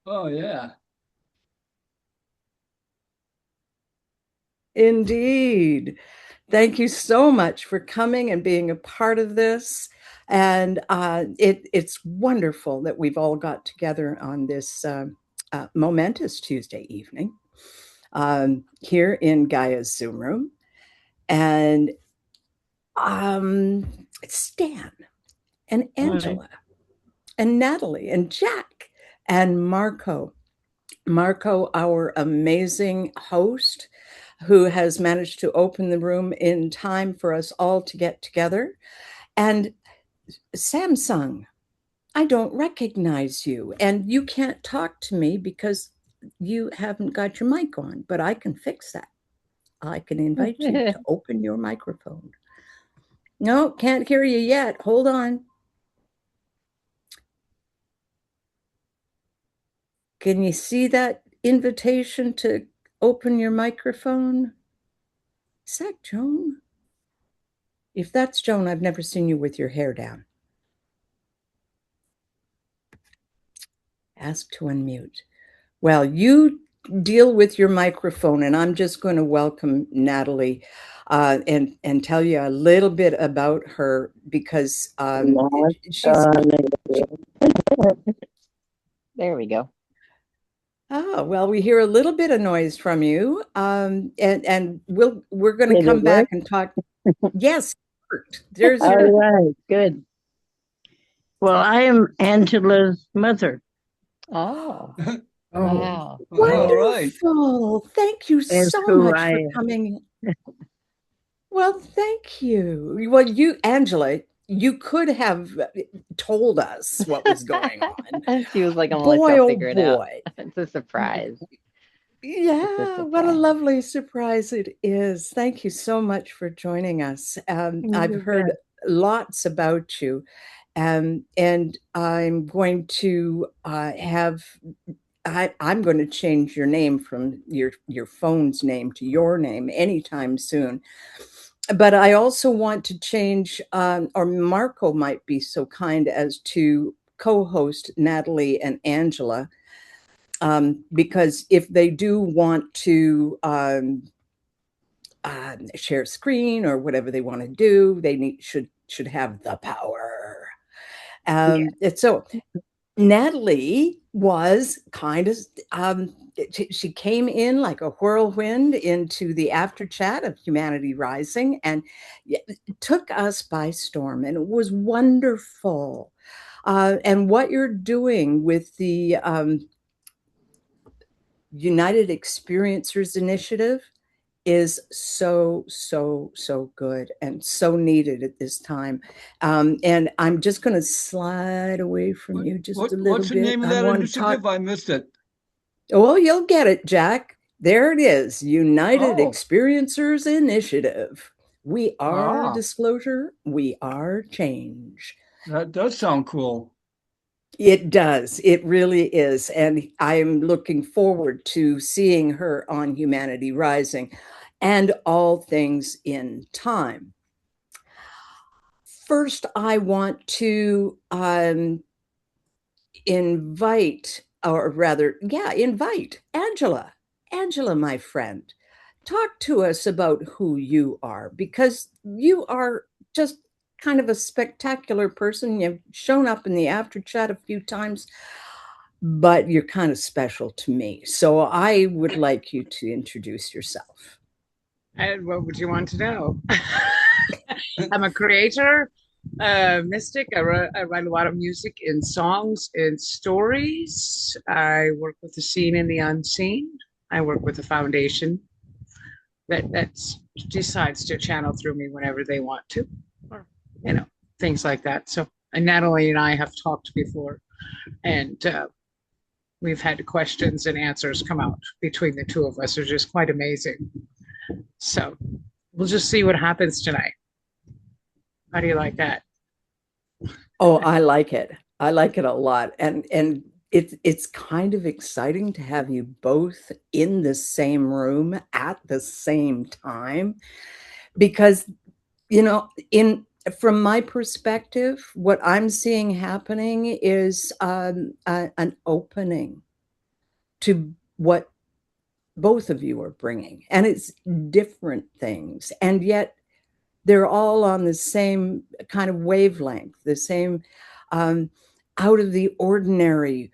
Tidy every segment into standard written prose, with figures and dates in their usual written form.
Oh, yeah. Indeed. Thank you so much for coming and being a part of this. And it's wonderful that we've all got together on this momentous Tuesday evening here in Gaia's Zoom room. And Stan and Hi. Angela and Natalie and Jack and Marco. Marco, our amazing host, who has managed to open the room in time for us all to get together. And Samsung, I don't recognize you, and you can't talk to me because you haven't got your mic on, but I can fix that. I can invite you to open your microphone. No, can't hear you yet. Hold on. Can you see that invitation to open your microphone? Is that Joan? If that's Joan, I've never seen you with your hair down. Ask to unmute. Well, you deal with your microphone, and I'm just going to welcome Natalie and tell you a little bit about her because Lost she's. on She, the There we go. oh well, we hear a little bit of noise from you, and we're going to Did it come work? back and talk. Yes, there's All your. right, good. Well, I am Angela's mother, Oh, Oh, wow. all right. Wonderful. Thank you is so who much I for am. coming. Well, thank you. Well, you, Angela, you could have told us what was going on. She was like, I'm gonna let Boy, y'all oh figure it out. boy. It's a surprise. It's a Yeah, what a surprise. lovely surprise it is. Thank you so much for joining us. I've You heard bet. lots about you, and I'm going to I'm going to change your name from your phone's name to your name anytime soon. But I also want to change, or Marco might be so kind as to co-host Natalie and Angela, because if they do want to share screen or whatever they want to do, they should have the power. Yeah. And so Natalie was kind of she came in like a whirlwind into the after chat of Humanity Rising and took us by storm, and it was wonderful. And what you're doing with the United Experiencers Initiative is so good and so needed at this time. And I'm just going to slide away from you just a little What's the bit. name of I that want to talk. initiative? I missed it. Oh, you'll get it, Jack. There it is, United Oh, Experiencers Initiative. We are ah, disclosure, we are change. that does sound cool. It does. It really is. And I'm looking forward to seeing her on Humanity Rising and all things in time. First, I want to invite, or rather, yeah, invite Angela. Angela, my friend, talk to us about who you are because you are just kind of a spectacular person. You've shown up in the after chat a few times, but you're kind of special to me. So I would like you to introduce yourself. And what would you want to know? I'm a creator, mystic. I write a lot of music in songs and stories. I work with the seen and the unseen. I work with a foundation that decides to channel through me whenever they want to, or things like that. So, and Natalie and I have talked before, and we've had questions and answers come out between the two of us, which is quite amazing. So, we'll just see what happens tonight. How do you like that? Oh, I like it. I like it a lot. And it's kind of exciting to have you both in the same room at the same time because in from my perspective, what I'm seeing happening is an opening. to what both of you are bringing. And it's different things. And yet they're all on the same kind of wavelength, the same out of the ordinary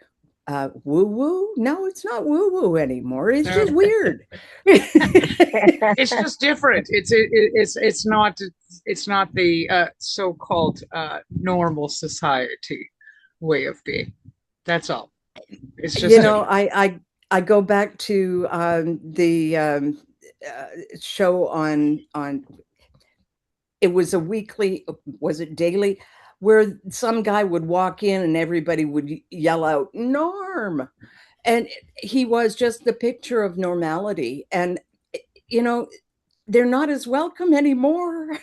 woo-woo. No, it's not woo-woo anymore. It's just weird. It's just different. It's not the so-called normal society way of being. That's all. It's just I go back to the show on it was a weekly, was it daily, where some guy would walk in and everybody would yell out Norm, and he was just the picture of normality. And they're not as welcome anymore.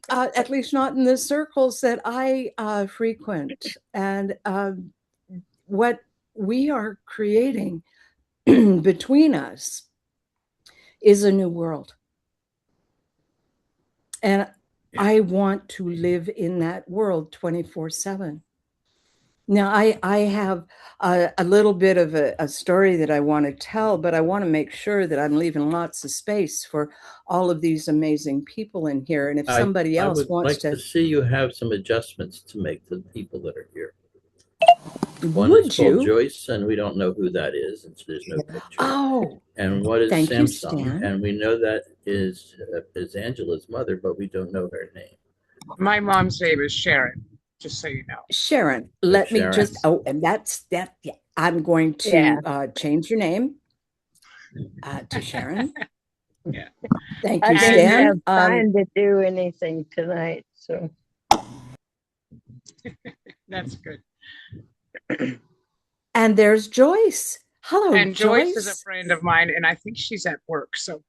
At least not in the circles that I frequent. And what we are creating between us is a new world. And I want to live in that world 24/7. Now, I have a little bit of a story that I want to tell, but I want to make sure that I'm leaving lots of space for all of these amazing people in here. And if somebody else wants to see you have some adjustments to make to the people that are here. One would is called you? Joyce, and we don't know who that is, and so there's no picture. Oh, and what is thank you, Samsung? Stan. And we know that is Angela's mother, but we don't know her name. my mom's name is Sharon. Just so you know. Sharon, let me just, and that's that. Yeah, I'm going to change your name to Sharon. Yeah. Thank you, I Stan. didn't have time to do anything tonight, so. That's good. And there's Joyce. Hello, and Joyce is a friend of mine, and I think she's at work, so.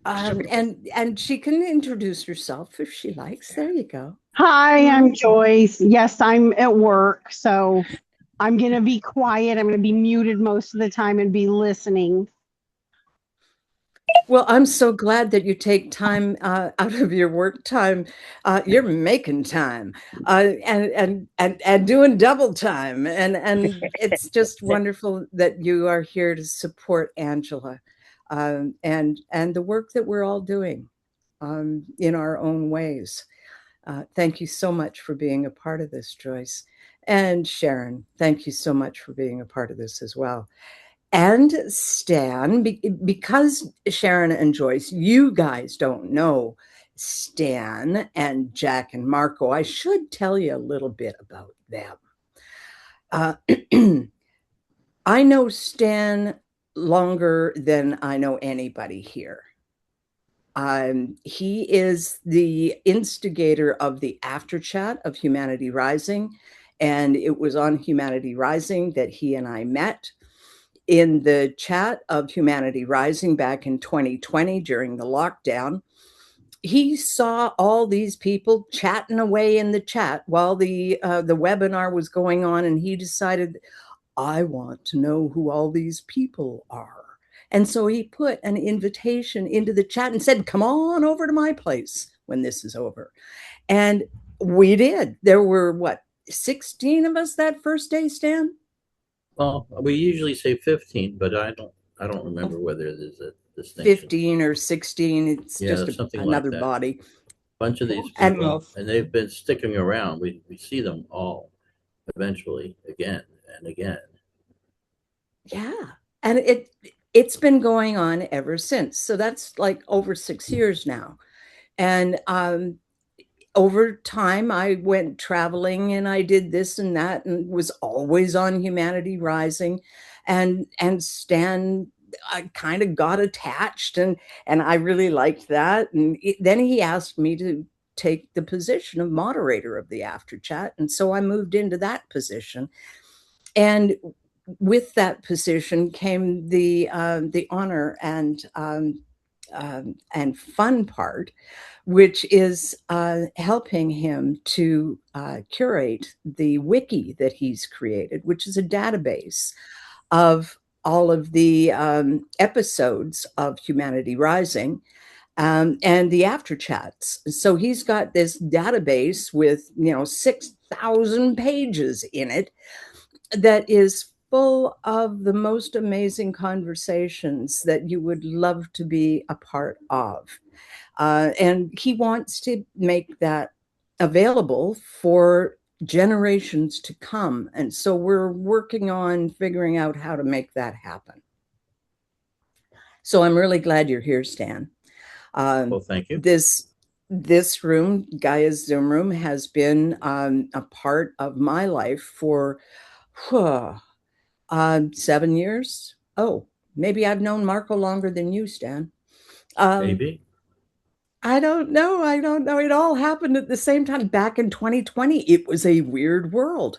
And she can introduce herself if she likes. There you go. Hi, I'm Joyce. Yes, I'm at work, so I'm going to be quiet. I'm going to be muted most of the time and be listening. Well, I'm so glad that you take time out of your work time. You're making time and doing double time, and it's just wonderful that you are here to support Angela and the work that we're all doing in our own ways. Thank you so much for being a part of this, Joyce. And Sharon, thank you so much for being a part of this as well. And Stan, because Sharon and Joyce, you guys don't know Stan and Jack and Marco, I should tell you a little bit about them. I know Stan longer than I know anybody here. He is the instigator of the after chat of Humanity Rising, and it was on Humanity Rising that he and I met. In the chat of Humanity Rising back in 2020 during the lockdown, he saw all these people chatting away in the chat while the webinar was going on, and he decided, I want to know who all these people are. And so he put an invitation into the chat and said, come on over to my place when this is over. And we did. There were, 16 of us that first day, Stan? Well, we usually say 15, but I don't remember whether there's a distinction. 15 or 16. It's just another like body. A bunch of these people, and they've been sticking around. We see them all eventually again and again. Yeah. And it's been going on ever since. So that's like over 6 years now. And over time, I went traveling and I did this and that and was always on Humanity Rising. And Stan, I kind of got attached and I really liked that. And then he asked me to take the position of moderator of the After Chat. And so I moved into that position. And with that position came the honor and fun part, which is helping him to curate the wiki that he's created, which is a database of all of the episodes of Humanity Rising and the after chats. So he's got this database with 6,000 pages in it that is full of the most amazing conversations that you would love to be a part of. And he wants to make that available for generations to come. And so we're working on figuring out how to make that happen. So I'm really glad you're here, Stan. Well, thank you. This room, Gaia's Zoom room, has been a part of my life for 7 years. Oh, maybe I've known Marco longer than you, Stan. Maybe. I don't know. I don't know. It all happened at the same time. Back in 2020, it was a weird world.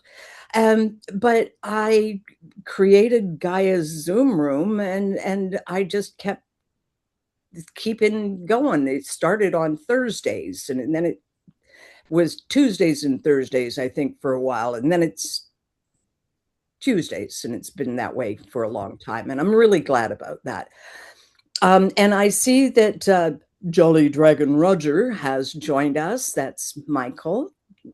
But I created Gaia's Zoom room, and I just kept keeping going. It started on Thursdays, and then it was Tuesdays and Thursdays, I think, for a while, and then it's Tuesdays, and it's been that way for a long time, and I'm really glad about that. And I see that Jolly Dragon Roger has joined us. That's Michael,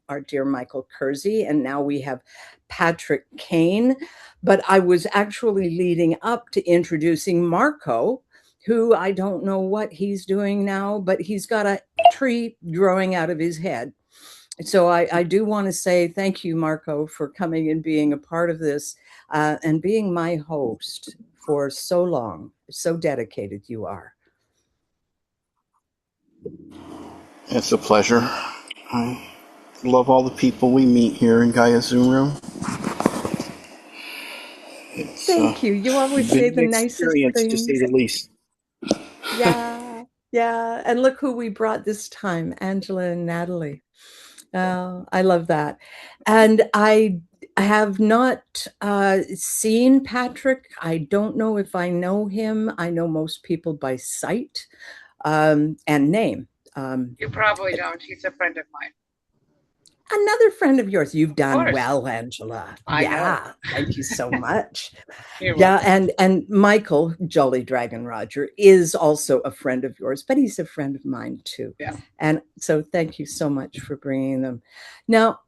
our dear Michael Kersey, and now we have Patrick Kane. But I was actually leading up to introducing Marco, who I don't know what he's doing now, but he's got a tree growing out of his head. So I do want to say thank you, Marco, for coming and being a part of this and being my host for so long. So dedicated you are. It's a pleasure. I love all the people we meet here in Gaia's Zoom room. Thank you. You always say the nicest experience, things. to say the least. Yeah, yeah. And look who we brought this time, Angela and Natalie. I love that. And I have not seen Patrick. I don't know if I know him. I know most people by sight and name. You probably don't. He's a friend of mine. Another friend of yours. You've done course. well, Angela. I know. Yeah, thank you so much. You're Yeah, welcome. and Michael, Jolly Dragon Roger, is also a friend of yours, but he's a friend of mine too. Yeah. And so thank you so much for bringing them. Now,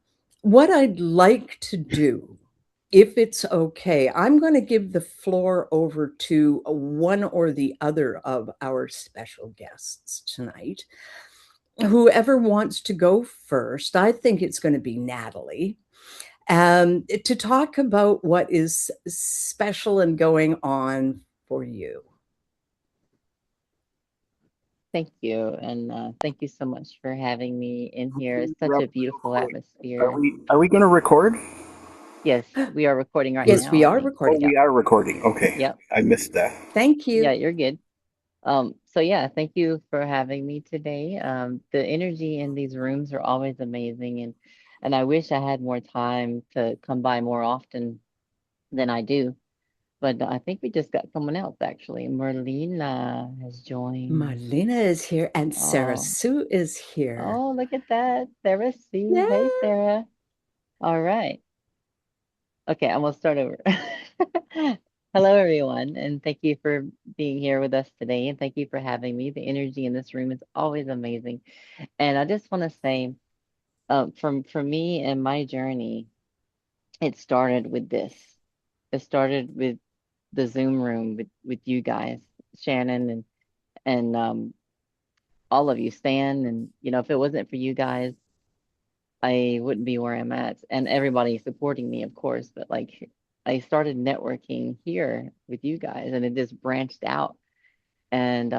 what I'd like to do, if it's okay, I'm going to give the floor over to one or the other of our special guests tonight. Whoever wants to go first, I think it's going to be Natalie, to talk about what is special and going on for you. Thank you. And thank you so much for having me in here. It's such a beautiful atmosphere. Are we going to record? Yes, we are recording right Yes, now. we are Oh, recording. we are recording. Okay. Yep. I missed that. Thank you. Yeah, you're good. So yeah, thank you for having me today. The energy in these rooms are always amazing, and I wish I had more time to come by more often than I do. But I think we just got someone else actually. Merlina has joined. Marlena is here and Sarah Oh. Sue is here. Oh, look at that. Sarah Sue. Yeah. Hey, Sarah. All right. Okay, I'm gonna start over. Hello, everyone, and thank you for being here with us today, and thank you for having me. The energy in this room is always amazing, and I just want to say, from me and my journey, it started with this. It started with the Zoom room with you guys, Shannon and all of you, Stan, and if it wasn't for you guys, I wouldn't be where I'm at, and everybody supporting me, of course, but like I started networking here with you guys and it just branched out. And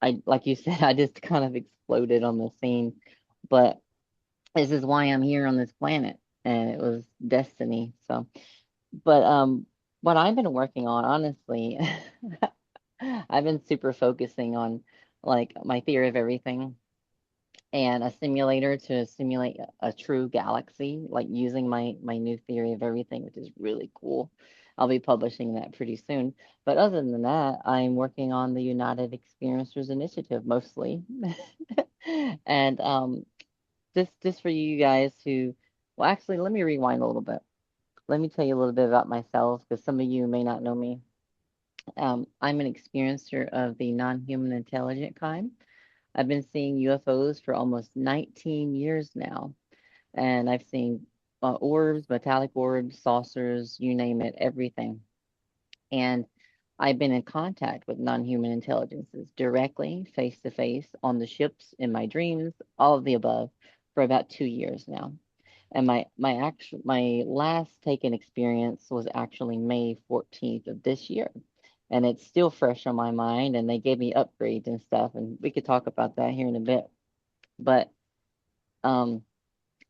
I, like you said, I just kind of exploded on the scene. But this is why I'm here on this planet, and it was destiny. So, but what I've been working on, honestly, I've been super focusing on like my theory of everything and a simulator to simulate a true galaxy, like using my new theory of everything, which is really cool. I'll be publishing that pretty soon. But other than that, I'm working on the United Experiencers Initiative mostly. And just for you guys who, well, actually, let me rewind a little bit. Let me tell you a little bit about myself because some of you may not know me. I'm an experiencer of the non-human intelligent kind. I've been seeing UFOs for almost 19 years now, and I've seen orbs, metallic orbs, saucers, you name it, everything. And I've been in contact with non-human intelligences directly, face to face, on the ships, in my dreams, all of the above, for about 2 years now. And my last taken experience was actually May 14th of this year. And it's still fresh on my mind, and they gave me upgrades and stuff, and we could talk about that here in a bit. But um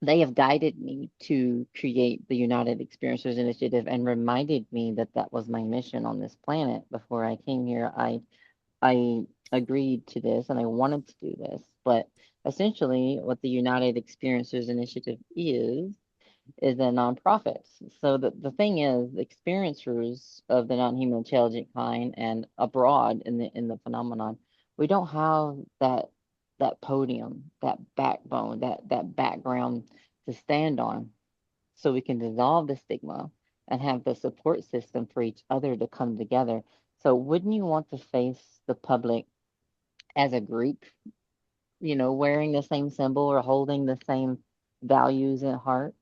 they have guided me to create the United Experiencers Initiative and reminded me that that was my mission on this planet. Before I came here, I agreed to this and I wanted to do this. But essentially, what the United Experiencers Initiative is a nonprofit. So the thing is, the experiencers of the non-human intelligent kind and abroad in the phenomenon, we don't have that podium, that backbone, that background to stand on, so we can dissolve the stigma and have the support system for each other to come together. So wouldn't you want to face the public as a group, wearing the same symbol or holding the same values at heart?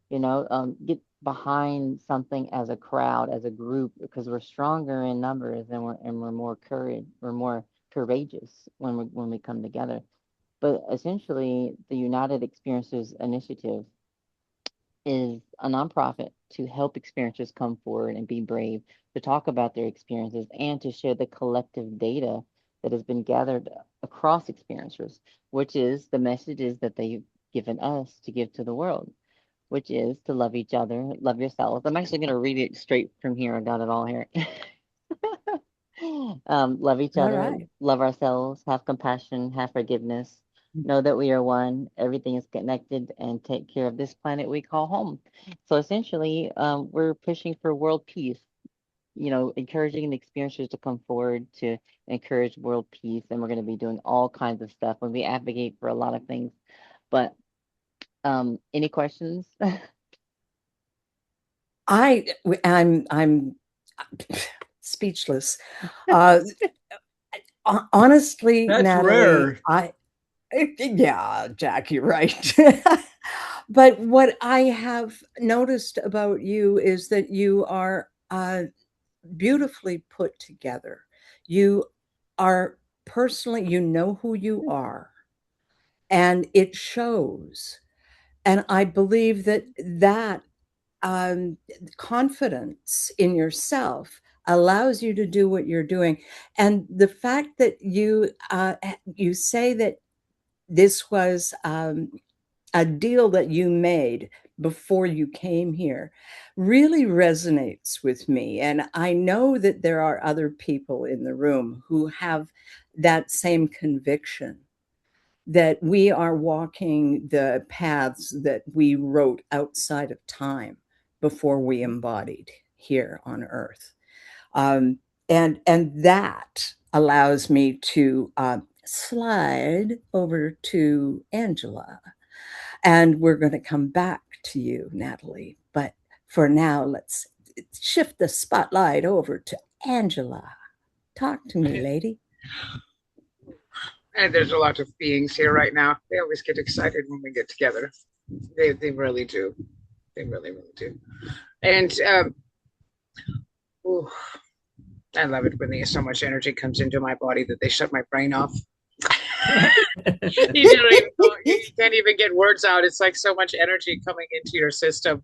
Get behind something as a crowd, as a group, because we're stronger in numbers and we're more courageous when we come together. But essentially, the United Experiencers Initiative is a nonprofit to help experiencers come forward and be brave, to talk about their experiences, and to share the collective data that has been gathered across experiencers, which is the messages that they've given us to give to the world, which is to love each other, love yourself. I'm actually going to read it straight from here. I got it all here. Love each All other, right. love ourselves, have compassion, have forgiveness, know that we are one, everything is connected, and take care of this planet we call home. So essentially, we're pushing for world peace, encouraging the experiencers to come forward to encourage world peace. And we're going to be doing all kinds of stuff when we advocate for a lot of things. But any questions? I'm speechless. Honestly, That's Natalie, rare. yeah, Jack, you're right. But what I have noticed about you is that you are beautifully put together. You are personally, you know who you are, and it shows. And I believe that um, confidence in yourself allows you to do what you're doing. And the fact that you say that this was a deal that you made before you came here really resonates with me. And I know that there are other people in the room who have that same conviction that we are walking the paths that we wrote outside of time before we embodied here on earth. And that allows me to slide over to Angela, and we're going to come back to you, Natalie. But for now, let's shift the spotlight over to Angela. Talk to me, lady. And there's a lot of beings here right now. They always get excited when we get together. They really do. They really, really do. And ooh, I love it when so much energy comes into my body that they shut my brain off. You can't even get words out. It's like so much energy coming into your system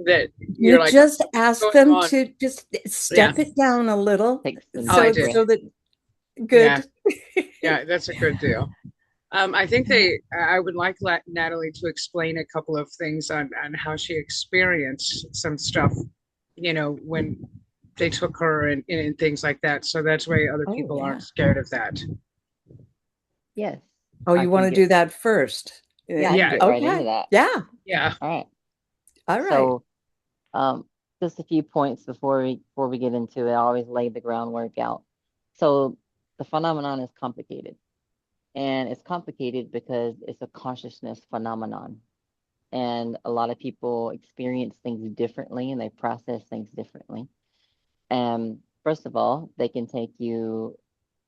that you're You like, just ask them on? to just step it down a little. I did. So that good. Yeah, that's a good deal. I think I would like Natalie to explain a couple of things on how she experienced some stuff, when they took her and things like that. So that's why other people aren't scared of that. Yes. Oh, you want to do that first? Yeah, I can get right into that. Yeah. Yeah. All right. All right. So, just a few points before we get into it. I always lay the groundwork out. So the phenomenon is complicated, and it's complicated because it's a consciousness phenomenon, and a lot of people experience things differently and they process things differently. And first of all, they can take you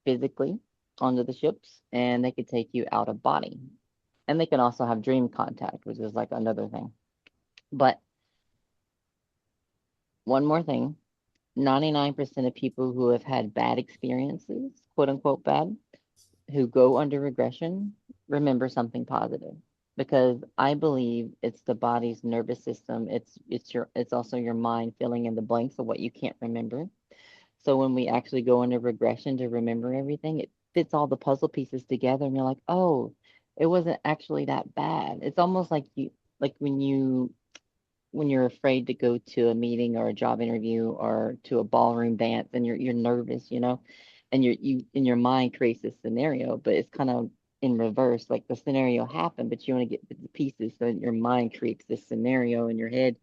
physically onto the ships, and they could take you out of body, and they can also have dream contact, which is like another thing. But one more thing. 99% of people who have had bad experiences, quote unquote bad, who go under regression, remember something positive. Because I believe it's the body's nervous system. It's also your mind filling in the blanks of what you can't remember. So when we actually go into regression to remember everything, it fits all the puzzle pieces together, and you're like, oh, it wasn't actually that bad. It's almost like like when you're afraid to go to a meeting or a job interview or to a ballroom dance, and you're nervous, and you in your mind creates this scenario, but it's kind of in reverse. Like the scenario happened, but you want to get the pieces, so your mind creates this scenario in your head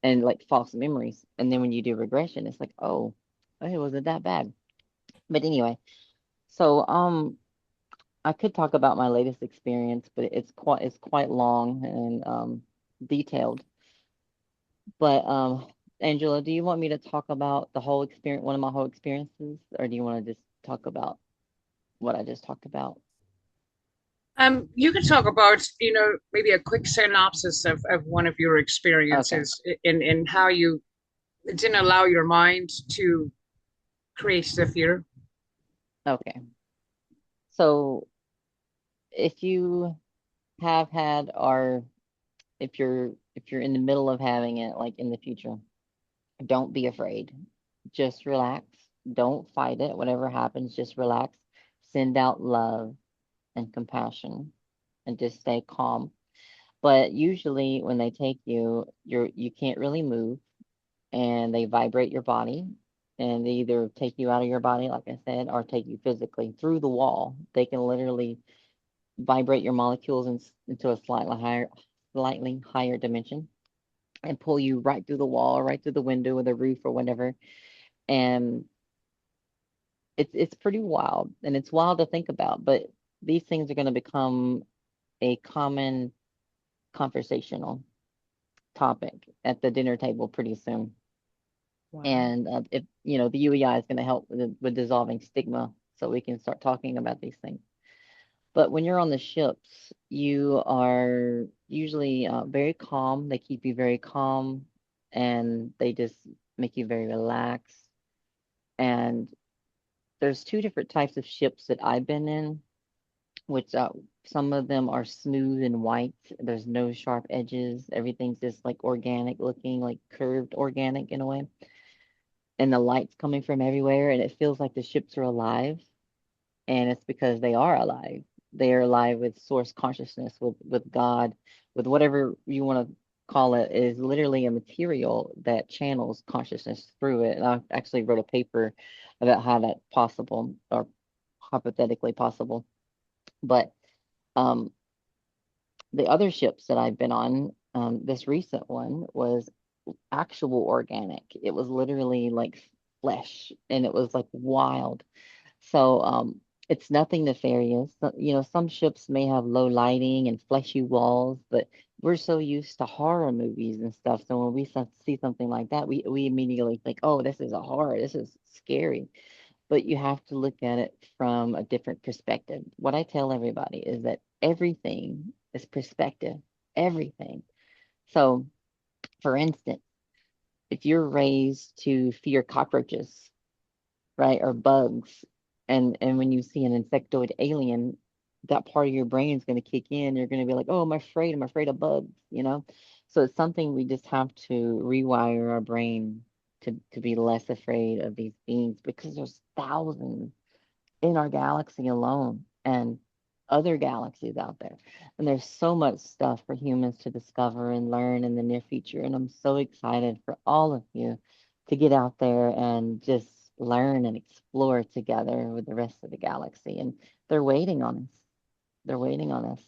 and like false memories. And then when you do regression, it's like, oh, it wasn't that bad. But anyway, so I could talk about my latest experience, but it's quite long and detailed. But Angela, do you want me to talk about the whole experience, one of my whole experiences, or do you want to just talk about what I just talked about? You could talk about, maybe a quick synopsis of one of your Okay. experiences in how you didn't allow your mind to create the fear. Okay. So if you have had, or if you're in the middle of having it, like in the future, don't be afraid. Just relax. Don't fight it. Whatever happens, just relax. Send out love and compassion and just stay calm. But usually when they take you, you can't really move, and they vibrate your body, and they either take you out of your body, like I said, or take you physically through the wall. They can literally vibrate your molecules into a slightly higher dimension and pull you right through the wall, or right through the window or the roof or whatever. And it's pretty wild, and it's wild to think about, but these things are going to become a common conversational topic at the dinner table pretty soon. Wow. And if the UEI is going to help with dissolving stigma, so we can start talking about these things. But when you're on the ships, you are usually very calm. They keep you very calm, and they just make you very relaxed. And there's two different types of ships that I've been in, which some of them are smooth and white. There's no sharp edges. Everything's just like organic looking, like curved organic in a way. And the light's coming from everywhere, and it feels like the ships are alive. And it's because they are alive. They are alive with source consciousness, with God, with whatever you want to call it. It is literally a material that channels consciousness through it. And I actually wrote a paper about how that's possible, or hypothetically possible. But um, the other ships that I've been on, this recent one was actual organic. It was literally like flesh, and it was like wild. So it's nothing nefarious. Some ships may have low lighting and fleshy walls, but we're so used to horror movies and stuff. So when we see something like that, we immediately think, oh, this is a horror. This is scary. But you have to look at it from a different perspective. What I tell everybody is that everything is perspective. Everything. So, for instance, if you're raised to fear cockroaches, right, or bugs, and when you see an insectoid alien, that part of your brain is going to kick in. You're going to be like, oh, I'm afraid of bugs. So it's something we just have to rewire our brain to be less afraid of these beings, because there's thousands in our galaxy alone, and other galaxies out there. And there's so much stuff for humans to discover and learn in the near future. And I'm so excited for all of you to get out there and just learn and explore together with the rest of the galaxy. And they're waiting on us. They're waiting on us.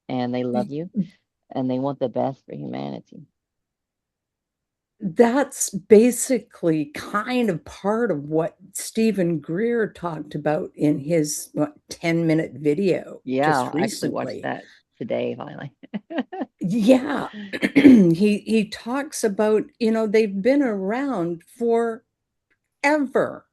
And they love you, and they want the best for humanity. That's basically kind of part of what Stephen Greer talked about in his 10-minute video Yeah, just I actually watched recently. that today, finally. Yeah. He talks about, they've been around forever.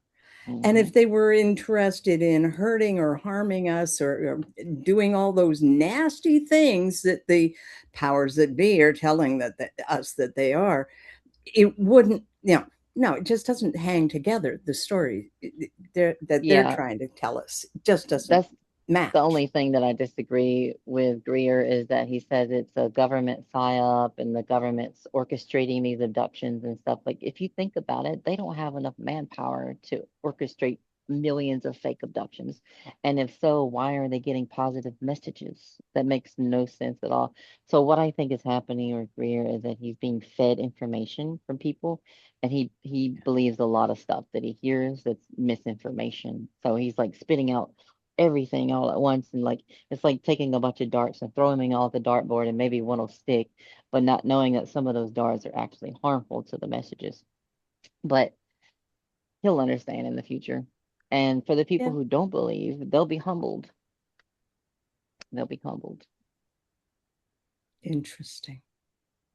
And if they were interested in hurting or harming us, or doing all those nasty things that the powers that be are telling us that they are, it wouldn't, no, it just doesn't hang together. The story that they're Yeah, trying to tell us just doesn't that's the match. only thing that I disagree with Greer is that he says it's a government psyop and the government's orchestrating these abductions and stuff. Like, if you think about it, they don't have enough manpower to orchestrate millions of fake abductions. And if so, why are they getting positive messages? That makes no sense at all. So what I think is happening with Greer is that he's being fed information from people, and he believes a lot of stuff that he hears that's misinformation. So he's like spitting out everything all at once, and like it's like taking a bunch of darts and throwing them all at the dartboard and maybe one will stick, but not knowing that some of those darts are actually harmful to the messages. But he'll understand in the future. And for the people Yeah, who don't believe, they'll be humbled. They'll be humbled. interesting.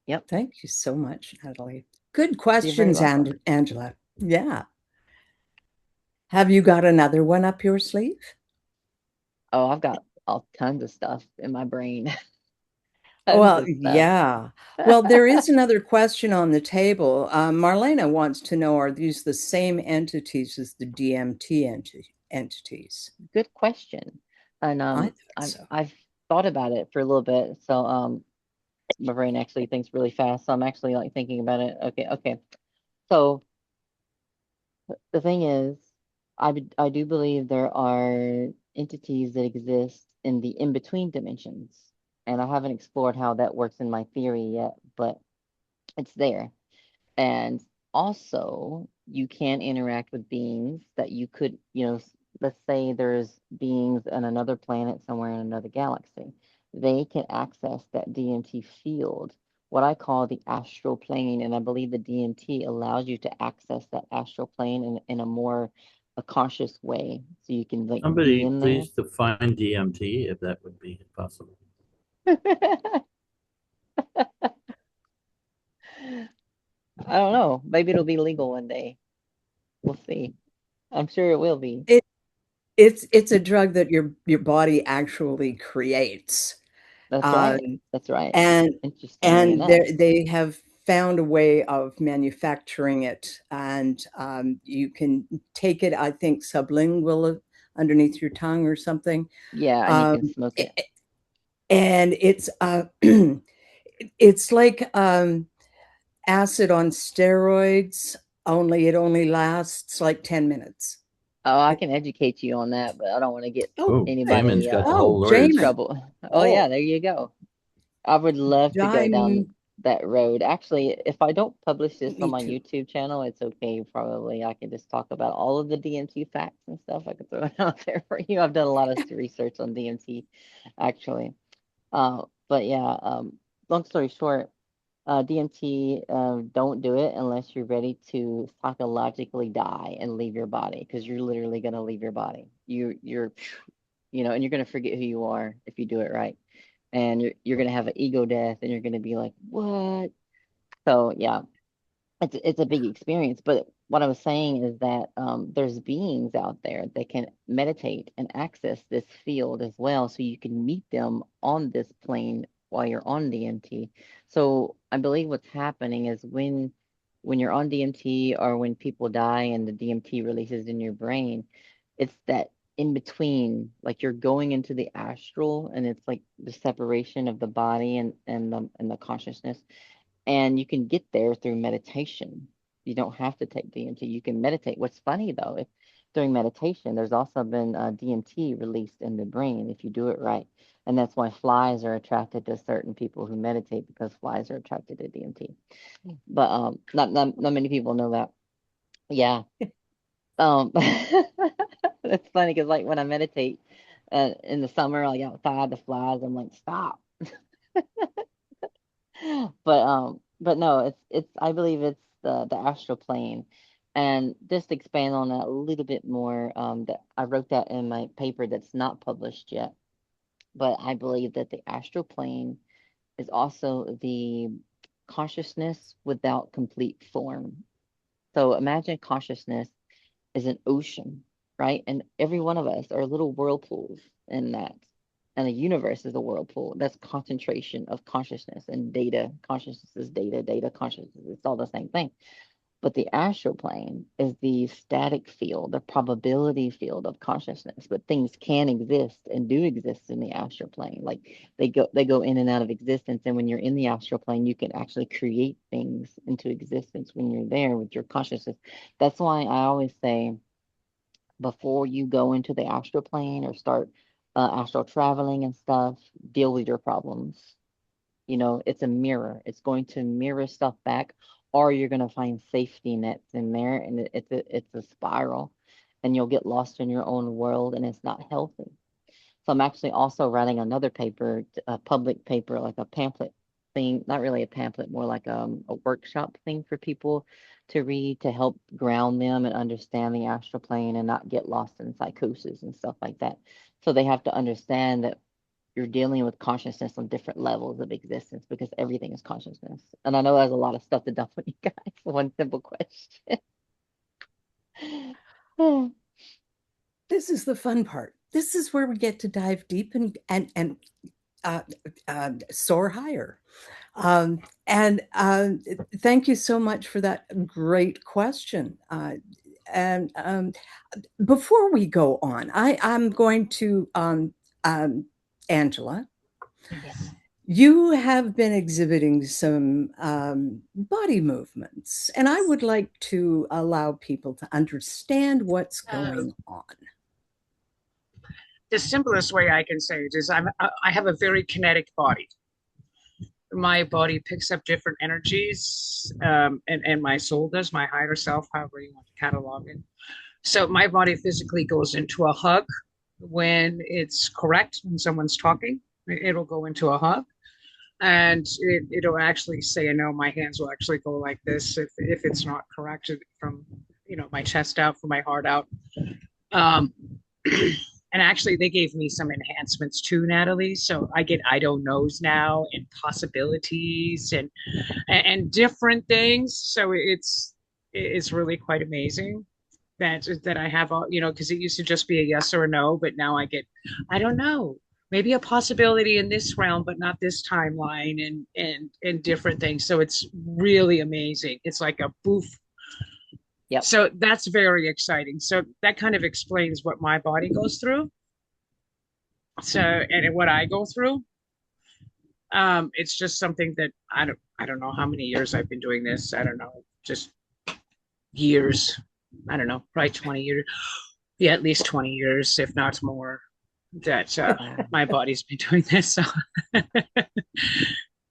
Yep. Thank you so much, Natalie. Good You're very questions, welcome. Angela. Yeah. Have you got another one up your sleeve? Oh, I've got all tons of stuff in my brain. Tons Well, of stuff. yeah. Well, there is another question on the table. Marlena wants to know, are these the same entities as the DMT entities? Good question. And I thought so. I've thought about it for a little bit. So my brain actually thinks really fast. So I'm actually like thinking about it. Okay. So the thing is, I do believe there are entities that exist in the in-between dimensions. And I haven't explored how that works in my theory yet, but it's there. And also, you can interact with beings that you could, let's say there's beings on another planet somewhere in another galaxy. They can access that DMT field, what I call the astral plane. And I believe the DMT allows you to access that astral plane in a more a conscious way. So you can like be Somebody in there. please define DMT if that would be possible. I don't know. Maybe it'll be legal one day. We'll see. I'm sure it will be. It it's a drug that your body actually creates. That's right. Um, That's right. and Interestingly enough. they have found a way of manufacturing it, and you can take it, I think, sublingual underneath your tongue or something. Yeah, and you Um, can smoke it. and it's like acid on steroids, only it only lasts like 10 minutes. Oh, I can educate you on that, but I don't want to get Oh, Oh, Damon's anybody got the oh, whole in list. Jamin. trouble. Oh yeah, Oh, there you go. I would love to go down Jamin. that road. Actually, if I don't publish this on Me my too. YouTube channel, it's okay. Probably I can just talk about all of the DMT facts and stuff. I could throw it out there for you. I've done a lot of research on DMT, actually. But yeah, long story short, DMT, don't do it unless you're ready to psychologically die and leave your body, because you're literally gonna leave your body. And you're gonna forget who you are if you do it right, and you're gonna have an ego death, and you're gonna be like, what? So yeah, it's a big experience. But what I was saying is that there's beings out there that can meditate and access this field as well, so you can meet them on this plane while you're on DMT. So I believe what's happening is when you're on DMT or when people die and the DMT releases in your brain, it's that in between, like you're going into the astral, and it's like the separation of the body and the consciousness, and you can get there through meditation. You don't have to take DMT. You can meditate. What's funny though, if during meditation, there's also been DMT released in the brain if you do it right. And that's why flies are attracted to certain people who meditate, because flies are attracted to DMT. But not many people know that. Yeah. That's funny because like when I meditate in the summer, like outside the flies, I'm like, stop. But no, it's I believe it's the astral plane. And just to expand on that a little bit more, that I wrote that in my paper that's not published yet. But I believe that the astral plane is also the consciousness without complete form. So imagine consciousness is an ocean, right? And every one of us are little whirlpools in that. And the universe is a whirlpool. That's concentration of consciousness and data. Consciousness is data, data, consciousness. It's all the same thing. But the astral plane is the static field, the probability field of consciousness. But things can exist and do exist in the astral plane. Like they go in and out of existence. And when you're in the astral plane, you can actually create things into existence when you're there with your consciousness. That's why I always say, before you go into the astral plane or start astral traveling and stuff, deal with your problems. It's a mirror. It's going to mirror stuff back, or you're going to find safety nets in there, and it's a spiral, and you'll get lost in your own world, and it's not healthy. So I'm actually also writing another paper, a public paper, like a pamphlet thing, not really a pamphlet, more like a workshop thing for people to read to help ground them and understand the astral plane and not get lost in psychosis and stuff like that. So they have to understand that you're dealing with consciousness on different levels of existence because everything is consciousness. And I know there's a lot of stuff to dump on you guys for one simple question. This is the fun part. This is where we get to dive deep and soar higher. Thank you so much for that great question. Before we go on, I'm going to Angela. Yes. You have been exhibiting some body movements, and I would like to allow people to understand what's going on. The simplest way I can say it is I have a very kinetic body. My body picks up different energies, and my soul does, my higher self, however you want to catalog it. So my body physically goes into a hug when it's correct, when someone's talking. It'll go into a hug. And it'll actually say, my hands will actually go like this if it's not correct, from my chest out, from my heart out. And actually, they gave me some enhancements too, Natalie. So I get I don't knows now, and possibilities, and different things. So it's really quite amazing that I have all, because it used to just be a yes or a no, but now I get I don't know, maybe a possibility in this realm, but not this timeline, and different things. So it's really amazing. It's like a boof. Yep. So that's very exciting. So that kind of explains what my body goes through. So, and what I go through. It's just something that I don't know how many years I've been doing this. I don't know, just years. I don't know, probably 20 years. Yeah, at least 20 years, if not more, that my body's been doing this. So.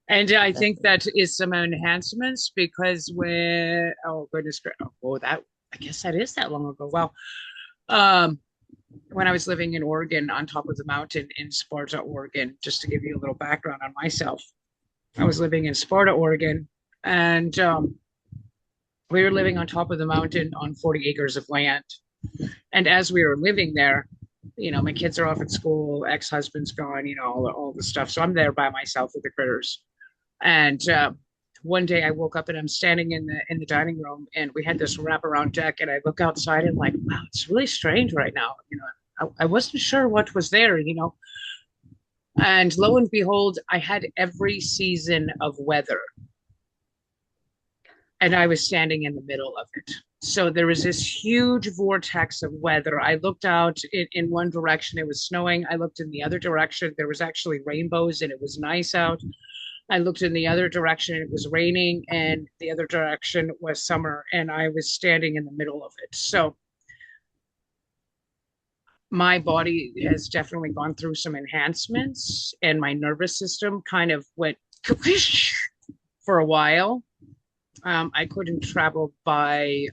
And I think that is some enhancements because oh goodness, I guess that is that long ago. Well, when I was living in Oregon, on top of the mountain in Sparta, Oregon, just to give you a little background on myself, I was living in Sparta, Oregon, and we were living on top of the mountain on 40 acres of land. And as we were living there, my kids are off at school, ex-husband's gone, all the stuff. So I'm there by myself with the critters. And one day I woke up and I'm standing in the dining room, and we had this wraparound deck, and I look outside and like, wow, it's really strange right now. I wasn't sure what was there, and lo and behold, I had every season of weather, and I was standing in the middle of it. So there was this huge vortex of weather. I looked out in one direction, it was snowing. I looked in the other direction, there was actually rainbows, and it was nice out. I looked in the other direction, it was raining, and the other direction was summer, and I was standing in the middle of it. So my body has definitely gone through some enhancements, and my nervous system kind of went for a while. I couldn't travel by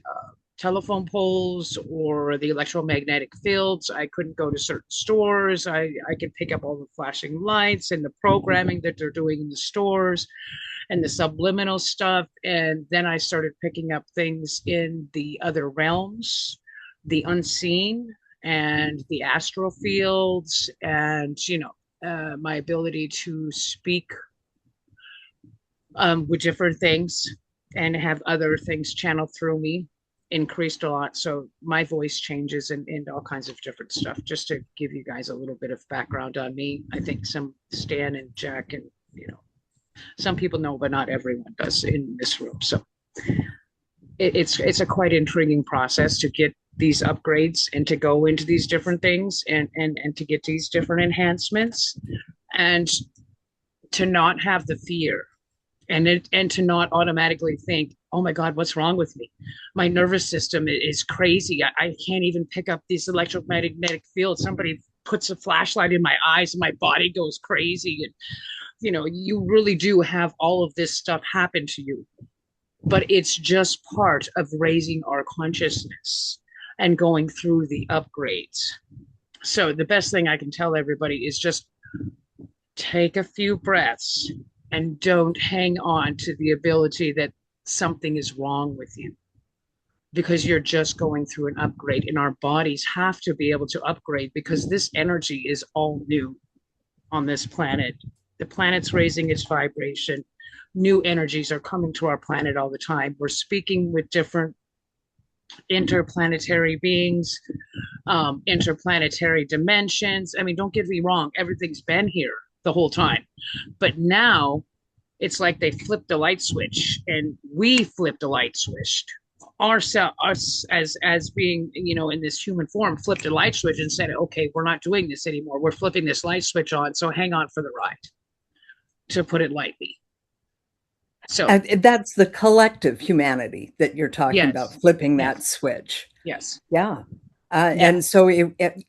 telephone poles or the electromagnetic fields. I couldn't go to certain stores. I could pick up all the flashing lights and the programming that they're doing in the stores and the subliminal stuff. And then I started picking up things in the other realms, the unseen and the astral fields, and, my ability to speak with different things and have other things channeled through me. increased a lot. So my voice changes and all kinds of different stuff. Just to give you guys a little bit of background on me, I think some Stan and Jack and, some people know, but not everyone does in this room. So it's a quite intriguing process to get these upgrades and to go into these different things and to get these different enhancements and to not have the fear and to not automatically think, oh my God, what's wrong with me? My nervous system is crazy. I can't even pick up these electromagnetic fields. Somebody puts a flashlight in my eyes and my body goes crazy. And, you really do have all of this stuff happen to you. But it's just part of raising our consciousness and going through the upgrades. So the best thing I can tell everybody is just take a few breaths and don't hang on to the ability that something is wrong with you, because you're just going through an upgrade, and our bodies have to be able to upgrade because this energy is all new on this planet. The planet's raising its vibration. New energies are coming to our planet all the time. We're speaking with different interplanetary beings, interplanetary dimensions. I mean, don't get me wrong, everything's been here the whole time. But now it's like they flipped a light switch, and we flipped a light switch. Us as being, in this human form, flipped a light switch and said, okay, we're not doing this anymore. We're flipping this light switch on. So hang on for the ride, to put it lightly. So that's the collective humanity that you're talking Yes. about, flipping Yes. that switch. Yes. Yeah. And so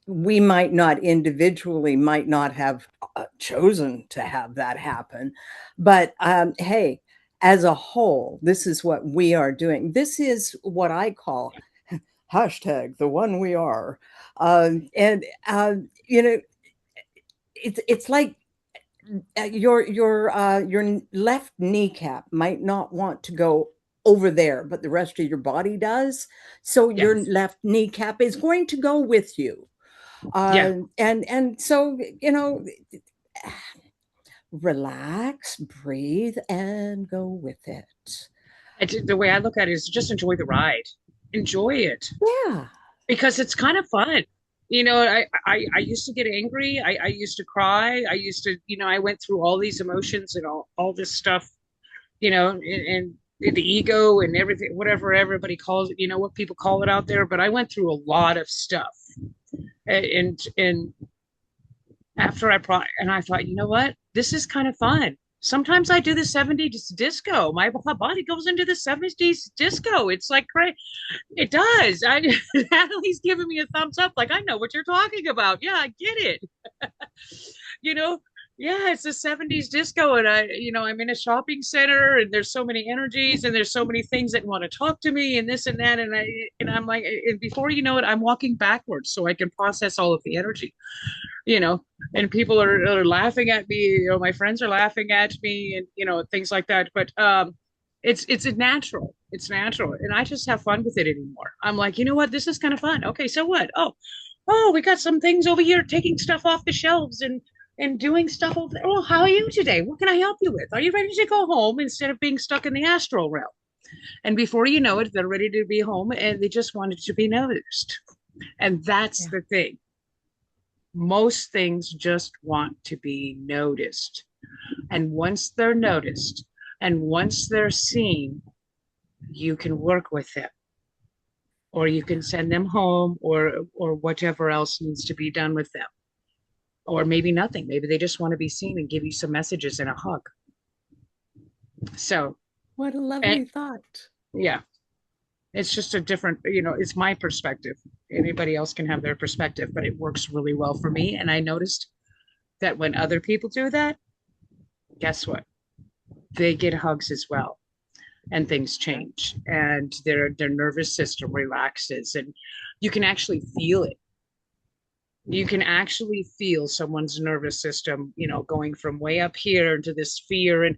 we might not individually might not have chosen to have that happen. But hey, as a whole, this is what we are doing. This is what I call hashtag the one we are. It's like your left kneecap might not want to go over there, but the rest of your body does. So your left kneecap is going to go with you. And so, relax, breathe, and go with it. The way I look at it is just enjoy the ride. Enjoy it. Yeah. Because it's kind of fun. I used to get angry. I used to cry. I used to, I went through all these emotions and all this stuff, and the ego and everything, whatever everybody calls it, what people call it out there. But I went through a lot of stuff. And after I thought, you know what? This is kind of fun. Sometimes I do the 70s disco. My body goes into the 70s disco. It's like great. It does. Natalie's giving me a thumbs up. Like, I know what you're talking about. Yeah, I get it. Yeah, it's the 70s disco. And I'm in a shopping center and there's so many energies and there's so many things that want to talk to me and this and that. And I'm like, and before you know it, I'm walking backwards so I can process all of the energy. And people are laughing at me, my friends are laughing at me and, things like that. But it's natural. It's natural. And I just have fun with it anymore. I'm like, you know what? This is kind of fun. Okay, so what? Oh, we got some things over here, taking stuff off the shelves and doing stuff over there. Oh, how are you today? What can I help you with? Are you ready to go home instead of being stuck in the astral realm? And before you know it, they're ready to be home and they just wanted to be noticed. And that's the thing. Most things just want to be noticed. And once they're noticed and once they're seen, you can work with them. Or you can send them home or whatever else needs to be done with them. Or maybe nothing. Maybe they just want to be seen and give you some messages and a hug. So. What a lovely thought. Yeah. It's just a different, it's my perspective. Anybody else can have their perspective, but it works really well for me. And I noticed that when other people do that, guess what? They get hugs as well. And things change. And their nervous system relaxes. And you can actually feel it. You can actually feel someone's nervous system, going from way up here into this fear. And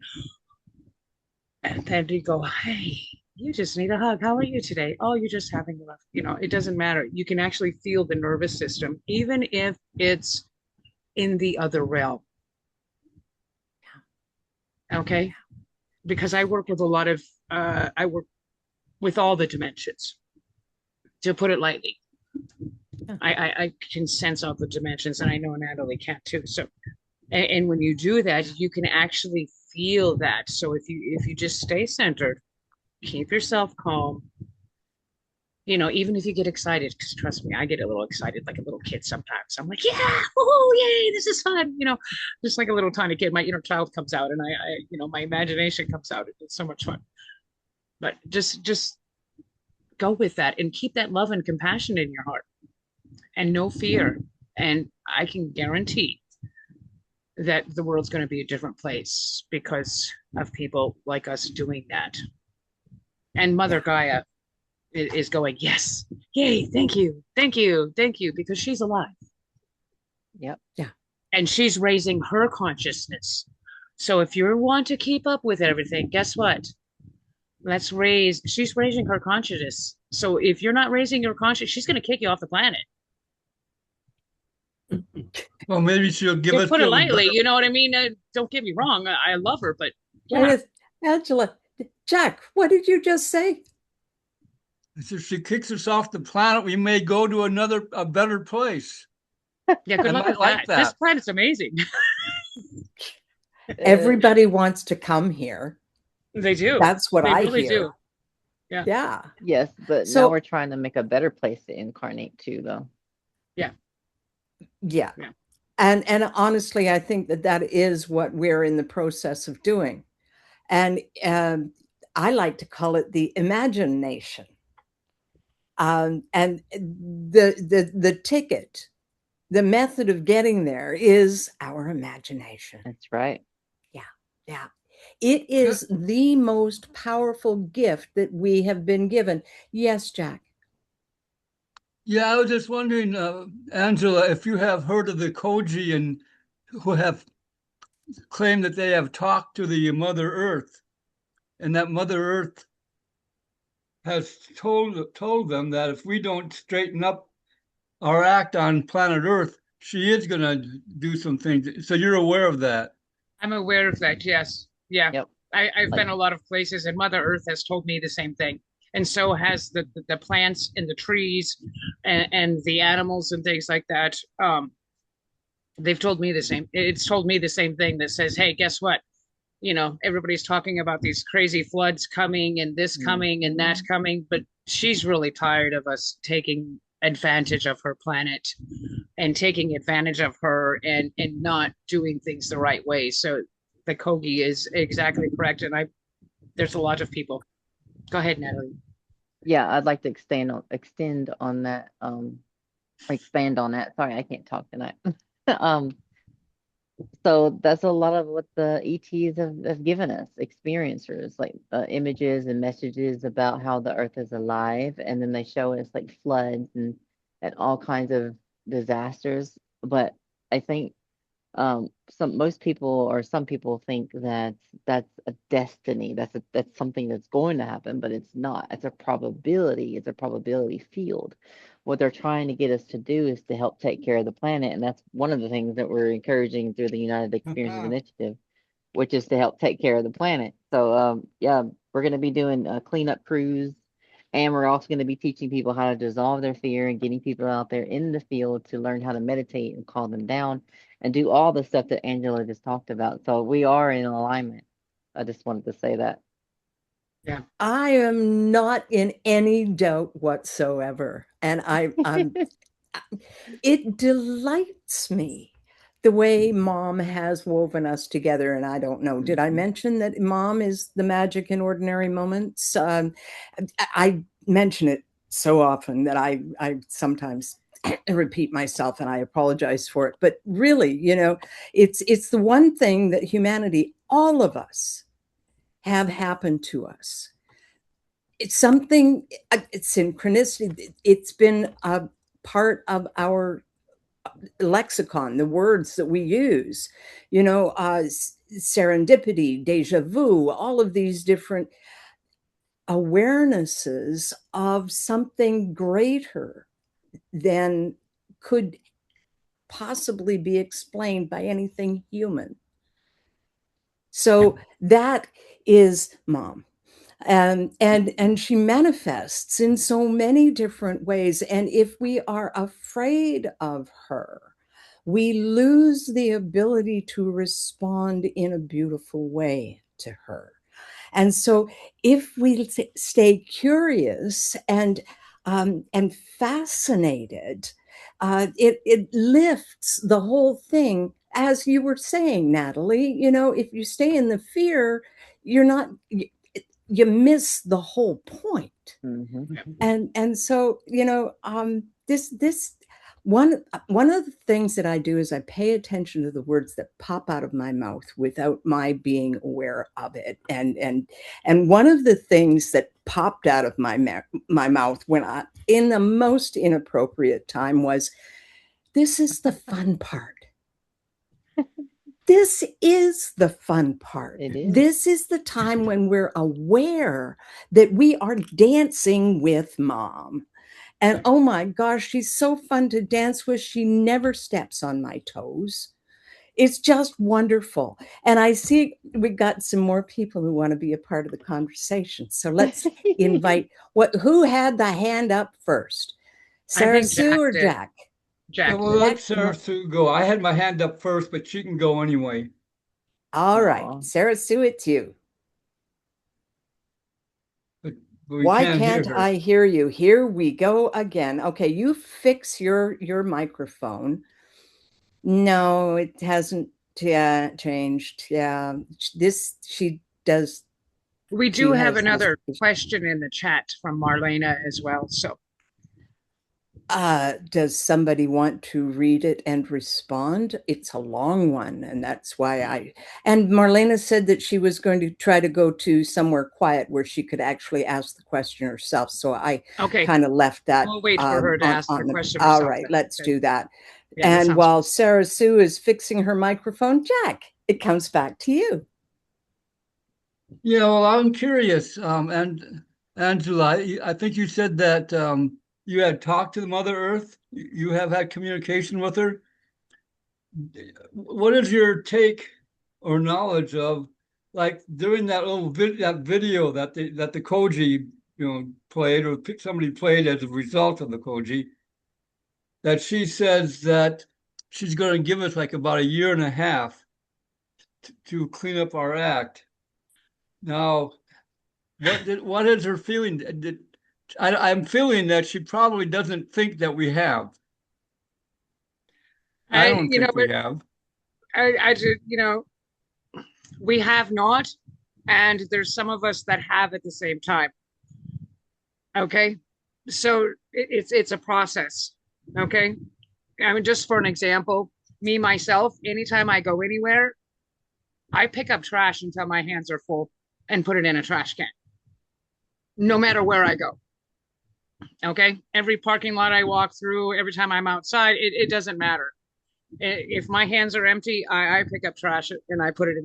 then you go, hey, you just need a hug. How are you today? Oh, you're just having a laugh. It doesn't matter. You can actually feel the nervous system, even if it's in the other realm. Okay? Because I work with I work with all the dimensions. to put it lightly. I can sense all the dimensions, and I know Natalie can too. So, and when you do that, you can actually feel that. So if you just stay centered, keep yourself calm, even if you get excited, because trust me, I get a little excited like a little kid sometimes. I'm like, yeah, oh, yay, this is fun. Just like a little tiny kid, my inner child comes out, and my imagination comes out. It's so much fun. But just go with that and keep that love and compassion in your heart and no fear. And I can guarantee that the world's going to be a different place because of people like us doing that. And Mother Gaia is going, yes, yay, thank you, because she's alive. Yep. Yeah. And she's raising her consciousness. So if you want to keep up with everything, guess what? She's raising her consciousness. So if you're not raising your consciousness, she's going to kick you off the planet. Well, maybe she'll give us. Put it lightly, you know what I mean? Don't get me wrong. I love her, but yeah. Angela, Jack, what did you just say? If she kicks us off the planet, we may go to a better place. Yeah, good luck with that. This planet's amazing. Everybody wants to come here. They do. That's what I really hear. Do. Yeah. Yeah. Yes, but now we're trying to make a better place to incarnate too, though. Yeah. Yeah. And honestly, I think that is what we're in the process of doing. And I like to call it the imagination. And the ticket, the method of getting there is our imagination. That's right. Yeah. It is the most powerful gift that we have been given. Yes, Jack. Yeah, I was just wondering, Angela, if you have heard of the Koji and who have claimed that they have talked to the Mother Earth, and that Mother Earth has told them that if we don't straighten up our act on planet Earth, she is going to do some things. So you're aware of that? I'm aware of that. Yes. Yeah. Yep. I've been a lot of places, and Mother Earth has told me the same thing. And so has the plants and the trees and the animals and things like that. They've told me the same. It's told me the same thing that says, hey, guess what? Everybody's talking about these crazy floods coming and this coming and that coming, but she's really tired of us taking advantage of her planet and taking advantage of her and not doing things the right way. So the Kogi is exactly correct. And there's a lot of people. Go ahead, Natalie. Yeah, I'd like to extend on that, expand on that. Sorry, I can't talk tonight. So that's a lot of what the ETs have given us, experiencers, like images and messages about how the earth is alive. And then they show us like floods and all kinds of disasters. But I think some people think that that's a destiny, that's something that's going to happen, but it's not. It's a probability field. What they're trying to get us to do is to help take care of the planet, and that's one of the things that we're encouraging through the United Experiences Initiative, which is to help take care of the planet. So yeah, we're going to be doing a cleanup cruise, and we're also going to be teaching people how to dissolve their fear and getting people out there in the field to learn how to meditate and calm them down and do all the stuff that Angela just talked about. So we are in alignment. I just wanted to say that. Yeah. I am not in any doubt whatsoever. And it delights me the way Mom has woven us together. And I don't know, did I mention that Mom is the magic in ordinary moments? I mention it so often that I sometimes repeat myself, and I apologize for it. But really, it's the one thing that humanity, all of us, have happened to us. It's something, it's synchronicity. It's been a part of our lexicon, the words that we use, serendipity, deja vu, all of these different awarenesses of something greater than could possibly be explained by anything human. So that is Mom. And she manifests in so many different ways. And if we are afraid of her, we lose the ability to respond in a beautiful way to her. And so if we stay curious and fascinated, it lifts the whole thing. As you were saying, Natalie, if you stay in the fear, you're not, you miss the whole point. And so, this one of the things that I do is I pay attention to the words that pop out of my mouth without my being aware of it. And one of the things that popped out of my mouth in the most inappropriate time was, "This is the fun part." This is the fun part. This is the time when we're aware that we are dancing with Mom. And oh my gosh, she's so fun to dance with. She never steps on my toes. It's just wonderful. And I see we got some more people who want to be a part of the conversation. So let's invite who had the hand up first? Sarah Sue or Jack? Jack. Yeah, well, let Sarah Sue go. I had my hand up first, but she can go anyway. All right, Sarah Sue, it's you. But why can't I hear you? Here we go again. Okay, you fix your microphone. No, it hasn't changed. Yeah, she does. We do have another question in the chat from Marlena as well. So, does somebody want to read it and respond? It's a long one, and that's why and Marlena said that she was going to try to go to somewhere quiet where she could actually ask the question herself. So I kind of left that. We'll wait for her to ask the question herself. All right, let's do that. Yeah, and while Sarah Sue is fixing her microphone, Jack, it comes back to you. Yeah, well, I'm curious. And Angela, I think you said that you had talked to the Mother Earth. You have had communication with her. What is your take or knowledge of, like, during that little video that the Koji played, or somebody played as a result of the Koji, that she says that she's going to give us like about 1.5 years to clean up our act. Now, what is her feeling? I'm feeling that she probably doesn't think that we have. I don't think we have. I we have not, and there's some of us that have at the same time. Okay, so it's a process. Okay, I mean, just for an example, me myself, anytime I go anywhere, I pick up trash until my hands are full and put it in a trash can, no matter where I go. Okay, every parking lot I walk through, every time I'm outside, it doesn't matter. If my hands are empty, I pick up trash and I put it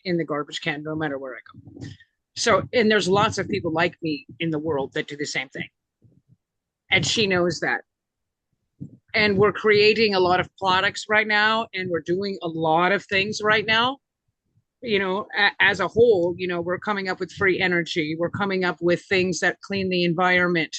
in the garbage can, no matter where I go. So, and there's lots of people like me in the world that do the same thing, and she knows that. And we're creating a lot of products right now, and we're doing a lot of things right now. As a whole, we're coming up with free energy. We're coming up with things that clean the environment.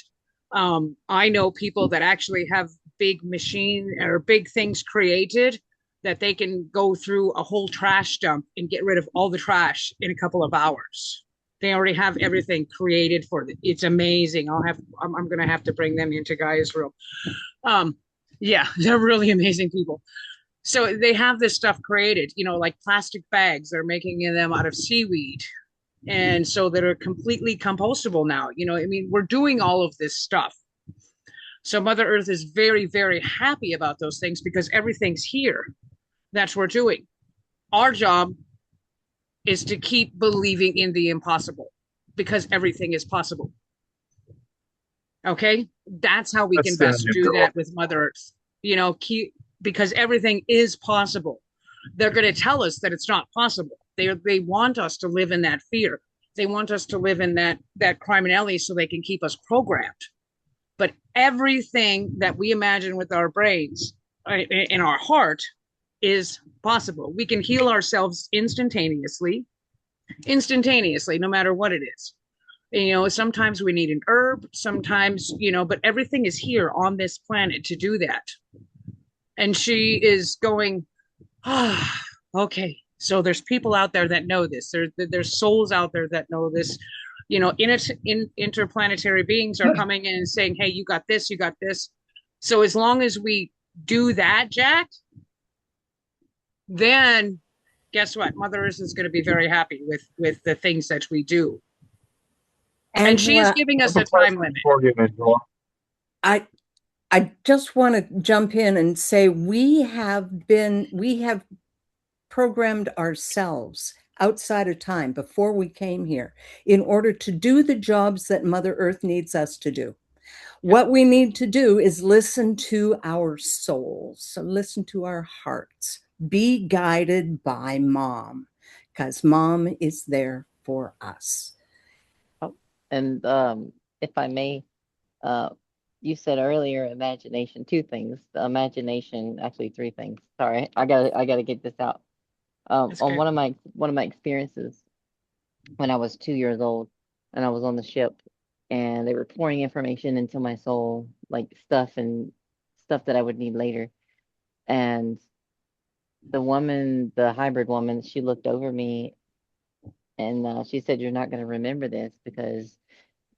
I know people that actually have big machine or big things created that they can go through a whole trash dump and get rid of all the trash in a couple of hours. They already have everything created for it. It's amazing. I'm going to have to bring them into Gaia's room. Yeah, they're really amazing people. So they have this stuff created, like plastic bags. They're making them out of seaweed. And so that are completely compostable now. I mean, we're doing all of this stuff. So Mother Earth is very, very happy about those things because everything's here. That's what we're doing. Our job is to keep believing in the impossible because everything is possible. Okay? That's how we can best do that with Mother Earth. Because everything is possible. They're going to tell us that it's not possible. They want us to live in that fear. They want us to live in that criminality so they can keep us programmed. But everything that we imagine with our brains, in our heart, is possible. We can heal ourselves instantaneously, no matter what it is. Sometimes we need an herb, sometimes, but everything is here on this planet to do that. And she is going, ah, okay. So there's people out there that know this. There's souls out there that know this. Interplanetary beings are coming in and saying, hey, you got this, you got this. So as long as we do that, Jack, then guess what? Mother Earth is going to be very happy with the things that we do. And she is Angela, giving us I a have time question limit. for you, Angela. I just want to jump in and say we have programmed ourselves outside of time before we came here in order to do the jobs that Mother Earth needs us to do. What we need to do is listen to our souls, so listen to our hearts, be guided by Mom, because Mom is there for us. Oh, and if I may, you said earlier imagination, two things. The imagination, actually three things. Sorry, I gotta get this out. On Okay. one of my experiences when I was 2 years old and I was on the ship and they were pouring information into my soul, like stuff that I would need later. And the hybrid woman, she looked over me and she said, "You're not going to remember this because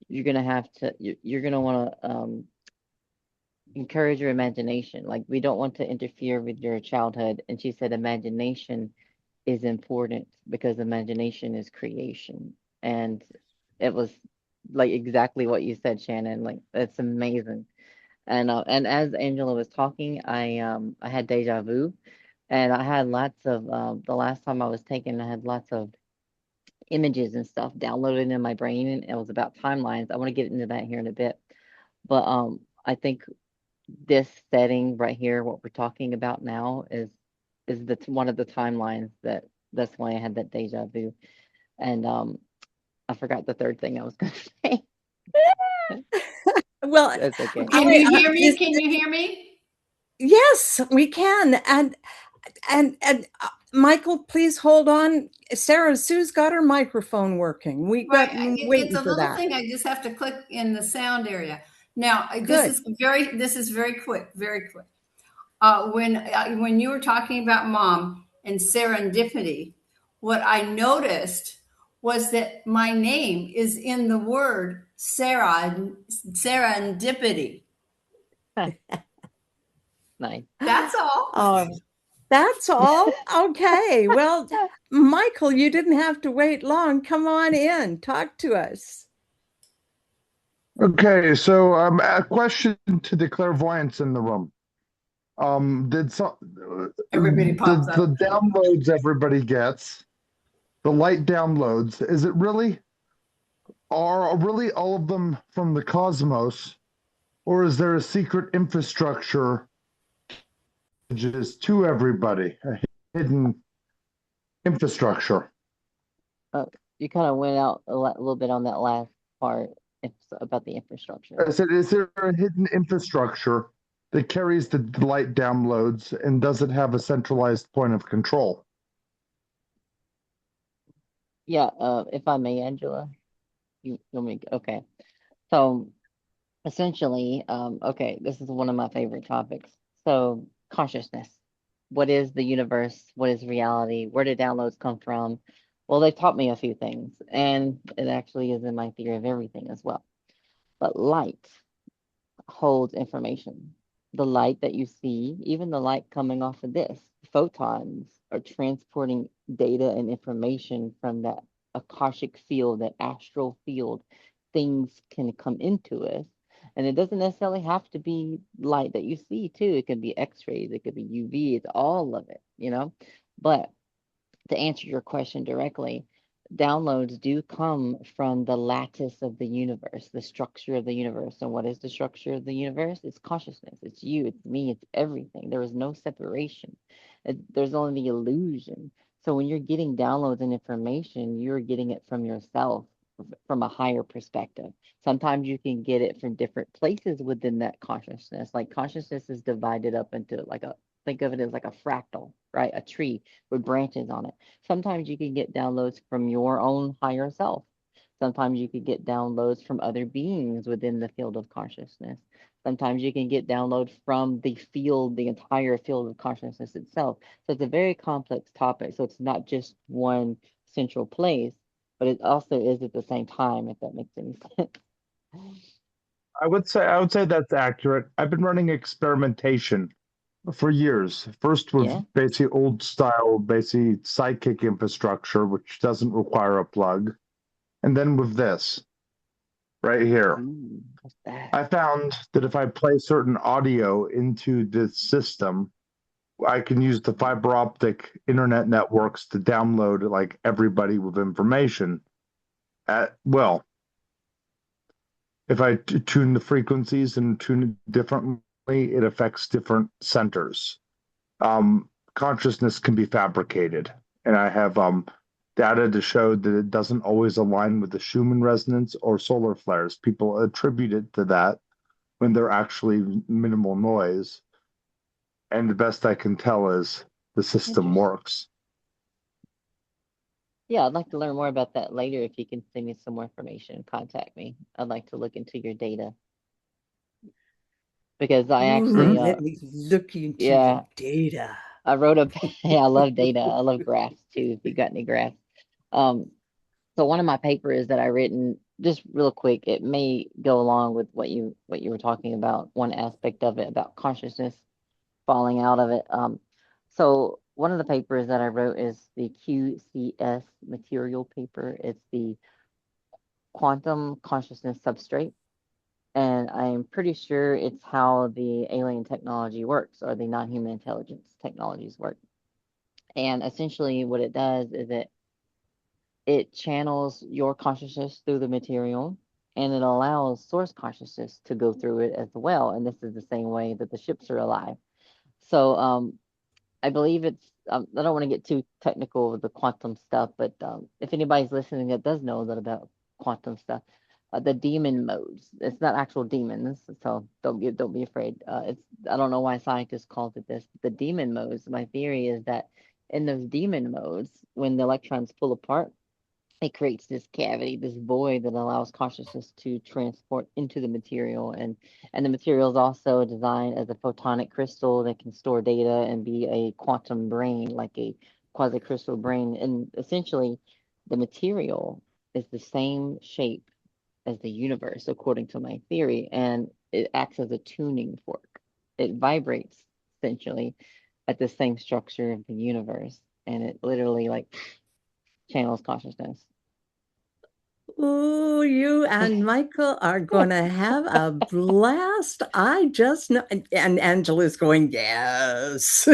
you're going to have to, you're going to want to encourage your imagination. Like, we don't want to interfere with your childhood." And she said, imagination is important because imagination is creation. And it was like exactly what you said, Shannon. Like, it's amazing. And as Angela was talking, I had deja vu, and I had lots of the last time I was taken, I had lots of images and stuff downloaded in my brain, and it was about timelines. I want to get into that here in a bit, but I think this setting right here, what we're talking about now, is one of the timelines that's why I had that deja vu, and I forgot the third thing I was going to say. Well, That's okay. Can you hear me? Can you hear me? yes, we can. And Michael, please hold on. Sarah Sue's got her microphone working. We got It's waiting a for little that. thing. I just have to click in the sound area. Now, Good. this is very quick, very quick. When you were talking about Mom and serendipity, what I noticed was that my name is in the word serendipity. Nice. That's all. That's all. Okay. Well, Michael, you didn't have to wait long. Come on in. Talk to us. Okay, so a question to the clairvoyants in the room. Did Everybody pops up. the downloads everybody gets, the light downloads, are really all of them from the cosmos, or is there a secret infrastructure just to everybody, a hidden infrastructure? You kind of went out a little bit on that last part. It's about the infrastructure. I said, is there a hidden infrastructure that carries the light downloads, and does it have a centralized point of control? Yeah, if I may, Angela, okay. So essentially, okay, this is one of my favorite topics. So consciousness. What is the universe? What is reality? Where do downloads come from? Well, they've taught me a few things, and it actually is in my theory of everything as well. But light holds information. The light that you see, even the light coming off of this, photons are transporting data and information from that Akashic field, that astral field. Things can come into us. And it doesn't necessarily have to be light that you see, too. It can be X-rays, it could be UV, it's all of it, you know? But to answer your question directly, downloads do come from the lattice of the universe, the structure of the universe. And what is the structure of the universe? It's consciousness. It's you, it's me, it's everything. There is no separation. There's only the illusion. So when you're getting downloads and information, you're getting it from yourself, from a higher perspective. Sometimes you can get it from different places within that consciousness. Like, consciousness is divided up into think of it as like a fractal, right? A tree with branches on it. Sometimes you can get downloads from your own higher self. Sometimes you could get downloads from other beings within the field of consciousness. Sometimes you can get download from the field, the entire field of consciousness itself. So it's a very complex topic. So it's not just one central place, but it also is at the same time, if that makes any sense. I would say that's accurate. I've been running experimentation for years. First with Yeah. basically old style, basically psychic infrastructure, which doesn't require a plug. And then with this right here. Ooh, what's that? I found that if I play certain audio into this system, I can use the fiber optic internet networks to download like everybody with information at well. If I tune the frequencies and tune it differently, it affects different centers. Consciousness can be fabricated, and I have data to show that it doesn't always align with the Schumann resonance or solar flares. People attribute it to that when they're actually minimal noise. And the best I can tell is the system works. Yeah, I'd like to learn more about that later. If you can send me some more information, contact me. I'd like to look into your data. Because I actually, let me look into yeah, your data. I wrote a, yeah, I love data. I love graphs too, if you got any graphs. So one of my papers that I written, just real quick, it may go along with what you were talking about, one aspect of it about consciousness falling out of it. So one of the papers that I wrote is the QCS material paper. It's the quantum consciousness substrate. And I'm pretty sure it's how the alien technology works, or the non-human intelligence technologies work. And essentially what it does is it channels your consciousness through the material, and it allows source consciousness to go through it as well. And this is the same way that the ships are alive. So I believe it's, I don't want to get too technical with the quantum stuff, but if anybody's listening that does know that about quantum stuff, the demon modes, it's not actual demons, so don't be afraid. It's, I don't know why scientists called it this, but the demon modes, my theory is that in those demon modes, when the electrons pull apart, it creates this cavity, this void that allows consciousness to transport into the material. And the material is also designed as a photonic crystal that can store data and be a quantum brain, like a quasi-crystal brain. And essentially, the material is the same shape as the universe, according to my theory, and it acts as a tuning fork. It vibrates essentially at the same structure of the universe, and it literally like channels consciousness. Oh, you and Michael are going to have a blast. I just know. And Angela's going, yes.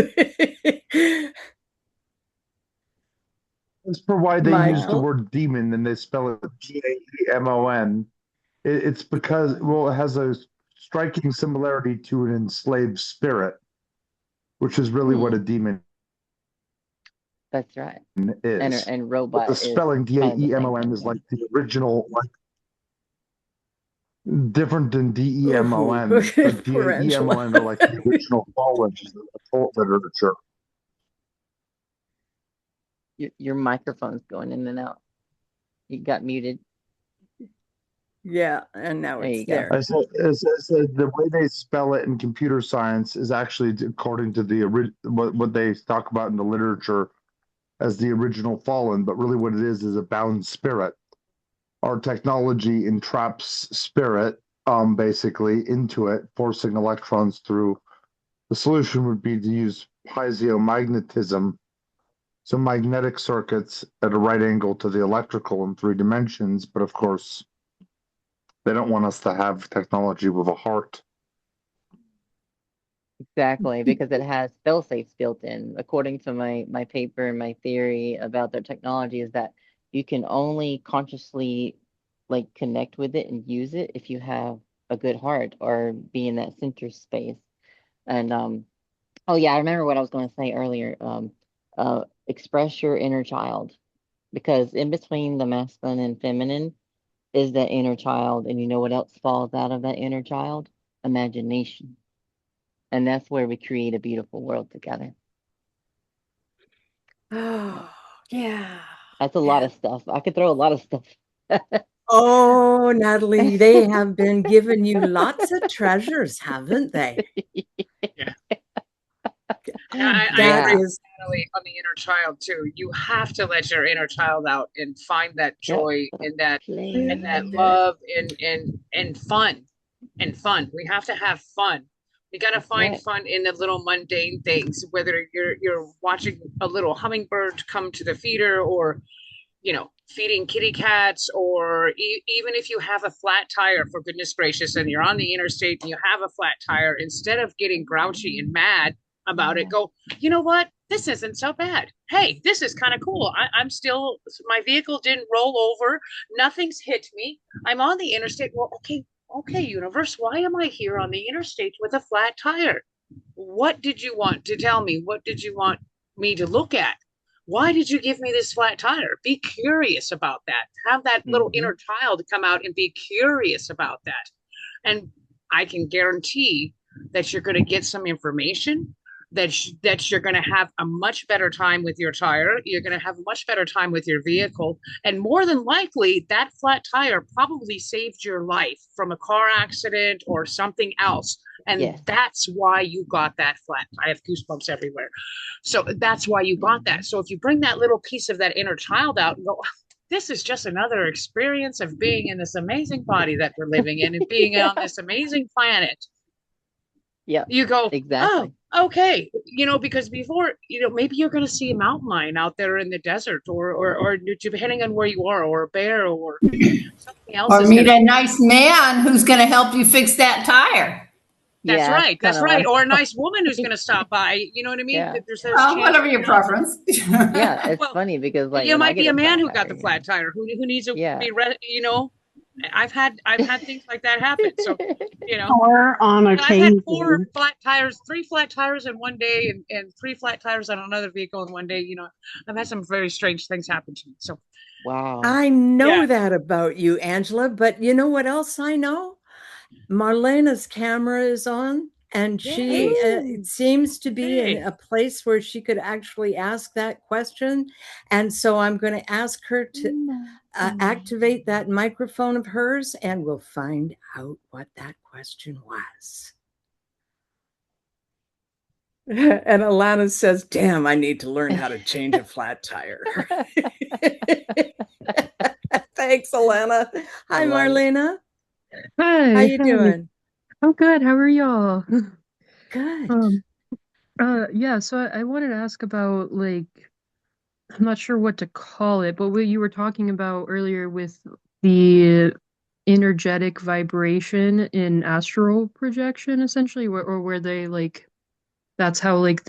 As for why they use the Michael? word demon and they spell it Daemon, it's because, well, it has a striking similarity to an enslaved spirit, which is really what a demon That's right. is. And But robot the is spelling kind of the same Daemon thing. is like the original, like different than Demon, but Poor Angela. Daemon are like the original fallen in the occult literature. Your microphone's going in and out. You got muted. Yeah, and now There it's you go. there. I said the way they spell it in computer science is actually according to the what they talk about in the literature as the original fallen, but really what it is a bound spirit. Our technology entraps spirit, basically into it, forcing electrons through. The solution would be to use piezo-magnetism, so magnetic circuits at a right angle to the electrical in 3 dimensions, but of course, they don't want us to have technology with a heart. Exactly, because it has fail-safes built in. According to my paper and my theory about their technology is that you can only consciously like connect with it and use it if you have a good heart or be in that center space. And oh yeah, I remember what I was going to say earlier. Express your inner child, because in between the masculine and feminine is that inner child, and you know what else falls out of that inner child? Imagination. And that's where we create a beautiful world together. Oh, yeah. That's a lot of stuff. I could throw a lot of stuff. Oh, Natalie, they have been giving you lots of treasures, haven't they? Yeah. I That agree with is, Natalie on the inner child too. You have to let your inner child out and find that Yep. joy and that Play. love and fun and fun. We have to have fun. We got to That's find right. fun in the little mundane things, whether you're watching a little hummingbird come to the feeder, or feeding kitty cats, or even if you have a flat tire, for goodness gracious, and you're on the interstate and you have a flat tire, instead of getting grouchy and mad about it, go, you know what? This isn't so bad. Hey, this is kind of cool. I'm still, my vehicle didn't roll over. Nothing's hit me. I'm on the interstate. Well, okay, universe, why am I here on the interstate with a flat tire? What did you want to tell me? What did you want me to look at? Why did you give me this flat tire? Be curious about that. Have that little inner child come out and be curious about that. And I can guarantee that you're going to get some information, that you're going to have a much better time with your tire. You're going to have a much better time with your vehicle. And more than likely, that flat tire probably saved your life from a car accident or something else. And Yes. that's why you got that flat. I have goosebumps everywhere. So that's why you got that. So if you bring that little piece of that inner child out and go, this is just another experience of being in this amazing body that we're living in and being on this amazing planet. Yep. You go, Exactly. oh, okay. Because before, maybe you're going to see a mountain lion out there in the desert, or depending on where you are, or a bear, or something else. Or meet a nice man who's going to help you fix that tire. That's Yeah, right. That's kinda right. like- Or a nice woman who's going to stop by. You know what I mean? Yeah. There's Whatever your preference. Yeah, it's Well, funny because like you when I might get be a man flat who got the tire, flat tire, who needs to Yeah. be I've had things like that happen. So Or on and I've had occasion. 3 flat tires in one day, and 3 flat tires on another vehicle in one day. I've had some very strange things happen to me. So Wow. I know Yeah. that about you, Angela, but you know what else I know? Marlena's camera is on, and she Yay. seems to be in Yay. a place where she could actually ask that question. And so I'm going to ask her to activate that microphone of hers, and we'll find out what that question was. And Alana says, damn, I need to learn how to change a flat tire. Thanks, Alana. Hi, Marlena. Hi. How you doing? I'm good. How are y'all? Good. Yeah, so I wanted to ask about like I'm not sure what to call it, but what you were talking about earlier with the energetic vibration in astral projection, essentially, or where they like that's how like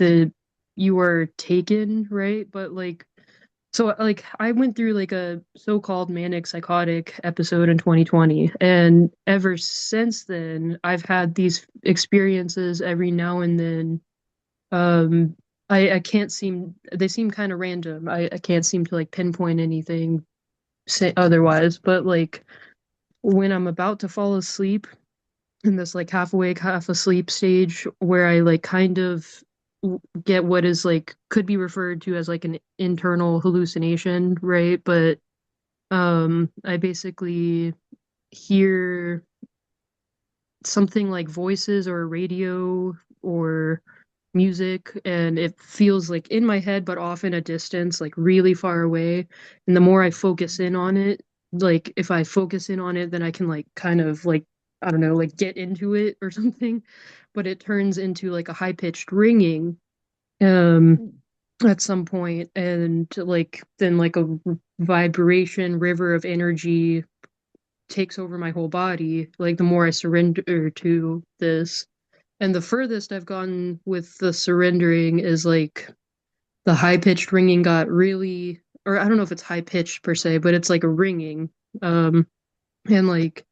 you were taken, right? But like so like I went through like a so-called manic psychotic episode in 2020, and ever since then I've had these experiences every now and then. I can't seem they seem kind of random. I can't seem to like pinpoint anything say otherwise, but like when I'm about to fall asleep in this like half awake, half asleep stage where I like kind of get what is like could be referred to as like an internal hallucination, right? But I basically hear something like voices or radio or music, and it feels like in my head but off in a distance, like really far away. And the more I focus in on it, like if I focus in on it, then I can like kind of like I don't know, like get into it or something. But it turns into like a high-pitched ringing at some point, and like then like a vibration river of energy takes over my whole body, like the more I surrender to this. And the furthest I've gone with the surrendering is like the high pitched ringing got really, or I don't know if it's high pitched per se, but it's like a ringing. And like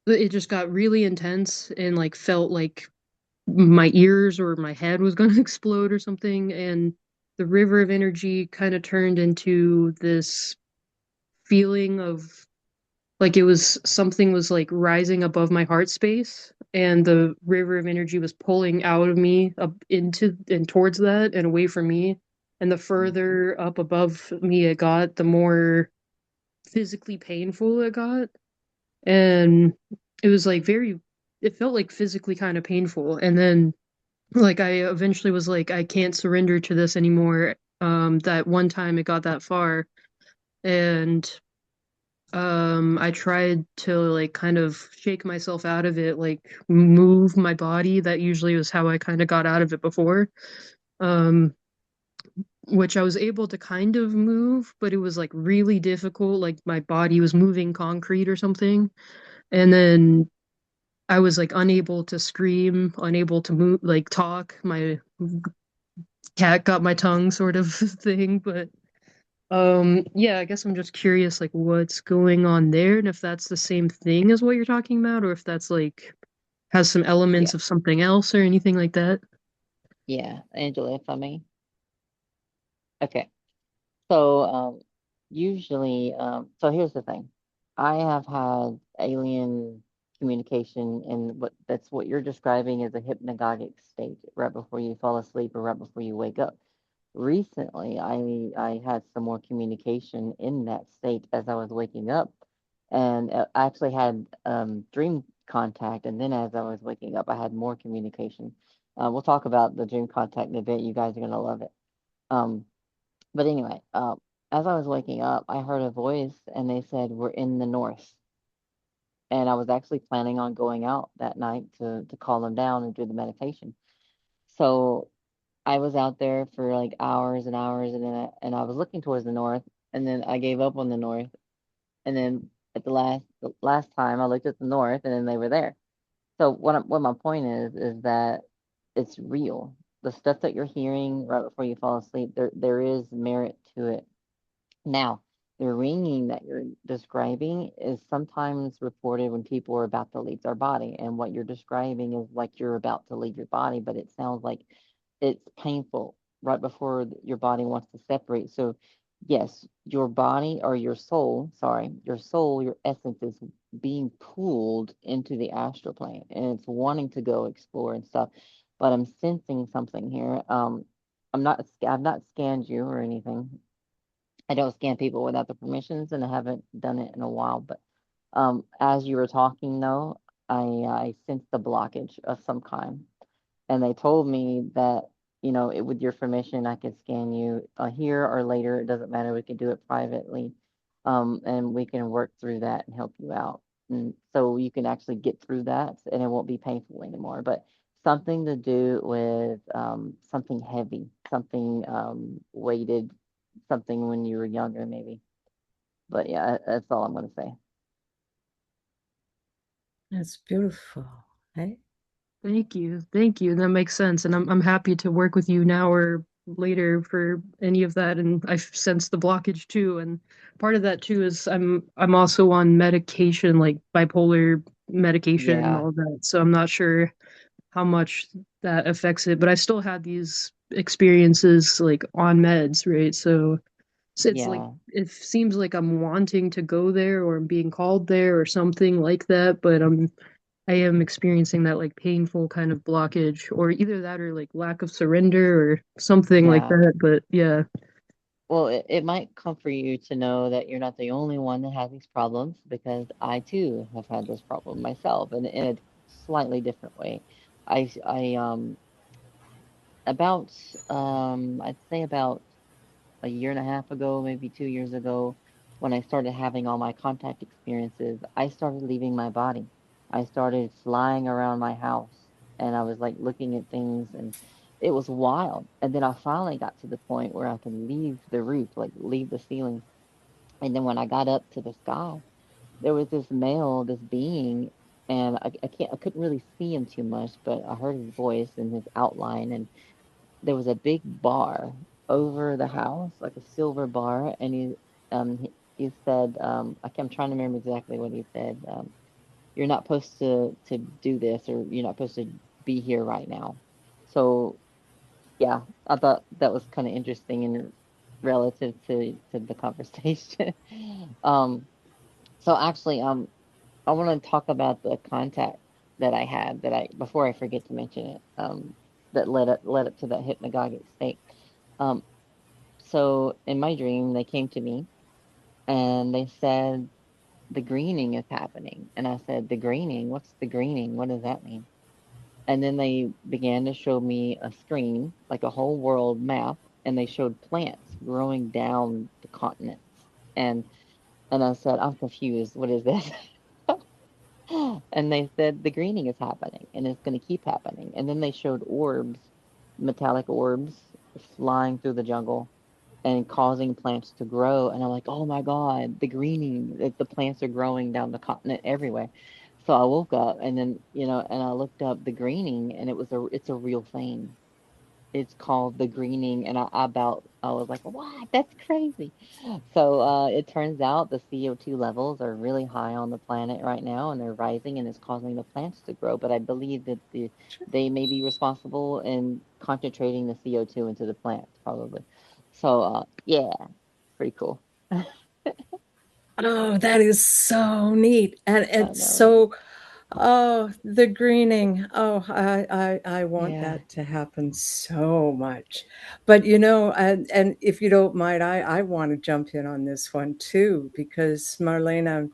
it just got really intense and like felt like my ears or my head was going to explode or something. And the river of energy kind of turned into this feeling of like it was something was like rising above my heart space, and the river of energy was pulling out of me up into and towards that and away from me. And the further up above me it got, the more physically painful it got. And it was like it felt like physically kind of painful. And then like I eventually was like, I can't surrender to this anymore. That one time it got that far. And I tried to like kind of shake myself out of it, like move my body. That usually was how I kind of got out of it before. Um, which I was able to kind of move, but it was like really difficult. Like my body was moving concrete or something. And then I was like unable to scream, unable to move, like talk. My cat got my tongue sort of thing. But yeah, I guess I'm just curious like what's going on there and if that's the same thing as what you're talking about or if that's like has some Yeah, elements of something else or anything like that. yeah, Angela, if I may. Okay. So usually, so here's the thing. I have had alien communication, and that's what you're describing as a hypnagogic state right before you fall asleep or right before you wake up. Recently, I had some more communication in that state as I was waking up, and I actually had dream contact, and then as I was waking up, I had more communication. We'll talk about the dream contact in a bit. You guys are gonna love it. Um, but anyway, as I was waking up, I heard a voice and they said, "We're in the north." And I was actually planning on going out that night to calm them down and do the meditation. So I was out there for like hours and hours, and then I was looking towards the north, and then I gave up on the north, and then at the last time I looked at the north, and then they were there. So what my point is that it's real. The stuff that you're hearing right before you fall asleep, there is merit to it. Now, the ringing that you're describing is sometimes reported when people are about to leave their body. And what you're describing is like you're about to leave your body, but it sounds like it's painful right before your body wants to separate. So, yes, your body or your soul, your essence is being pulled into the astral plane and it's wanting to go explore and stuff. But I'm sensing something here. I've not scanned you or anything. I don't scan people without the permissions, and I haven't done it in a while. But as you were talking, though, I sensed the blockage of some kind, and they told me that with your permission, I could scan you here or later. It doesn't matter. We can do it privately, and we can work through that and help you out. And so you can actually get through that, and it won't be painful anymore. But something to do with something heavy, something weighted, something when you were younger, maybe. But yeah, that's all I'm going to say. That's beautiful. Hey? Thank you. Thank you. That makes sense. And I'm happy to work with you now or later for any of that. And I've sensed the blockage too. And part of that too is I'm also on medication, like bipolar medication and Yeah, all that. So I'm not sure how much that affects it, but I still had these experiences like on meds, right? So it's like yeah, it seems like I'm wanting to go there or I'm being called there or something like that, but I am experiencing that like painful kind of blockage or either that or like lack of surrender or something like yeah. that. But yeah. Well, it might comfort you to know that you're not the only one that has these problems because I too have had this problem myself and in a slightly different way. I about I'd say about a year and a half ago, maybe 2 years ago, when I started having all my contact experiences, I started leaving my body. I started flying around my house and I was like looking at things and it was wild. And then I finally got to the point where I could leave the roof, like leave the ceiling. And then when I got up to the sky, there was this male, this being, and I couldn't really see him too much, but I heard his voice and his outline, and there was a big bar over the house, like a silver bar, and he said, I'm trying to remember exactly what he said. You're not supposed to do this, or you're not supposed to be here right now. So yeah, I thought that was kind of interesting and relative to the conversation. um, so actually, I want to talk about the contact that I had that I before I forget to mention it. That led up to that hypnagogic state. Um, so in my dream, they came to me And they said, the greening is happening. And I said, the greening? What's the greening? What does that mean? And then they began to show me a screen, like a whole world map, and they showed plants growing down the continents. And I said, I'm confused. What is this? And they said the greening is happening and it's going to keep happening. And then they showed orbs, metallic orbs flying through the jungle and causing plants to grow. And I'm like, oh my God, the greening, the plants are growing down the continent everywhere. So I woke up and then, and I looked up the greening, and it's a real thing. It's called the greening. And I was like, what? That's crazy. So it turns out the CO2 levels are really high on the planet right now, and they're rising, and it's causing the plants to grow. But I believe that they may be responsible in concentrating the CO2 into the plants, probably. So yeah, pretty cool. Oh, that is so neat. And I it's know. so, oh, the greening. Oh, I want Yeah. that to happen so much. But and if you don't mind, I want to jump in on this one too, because Marlena,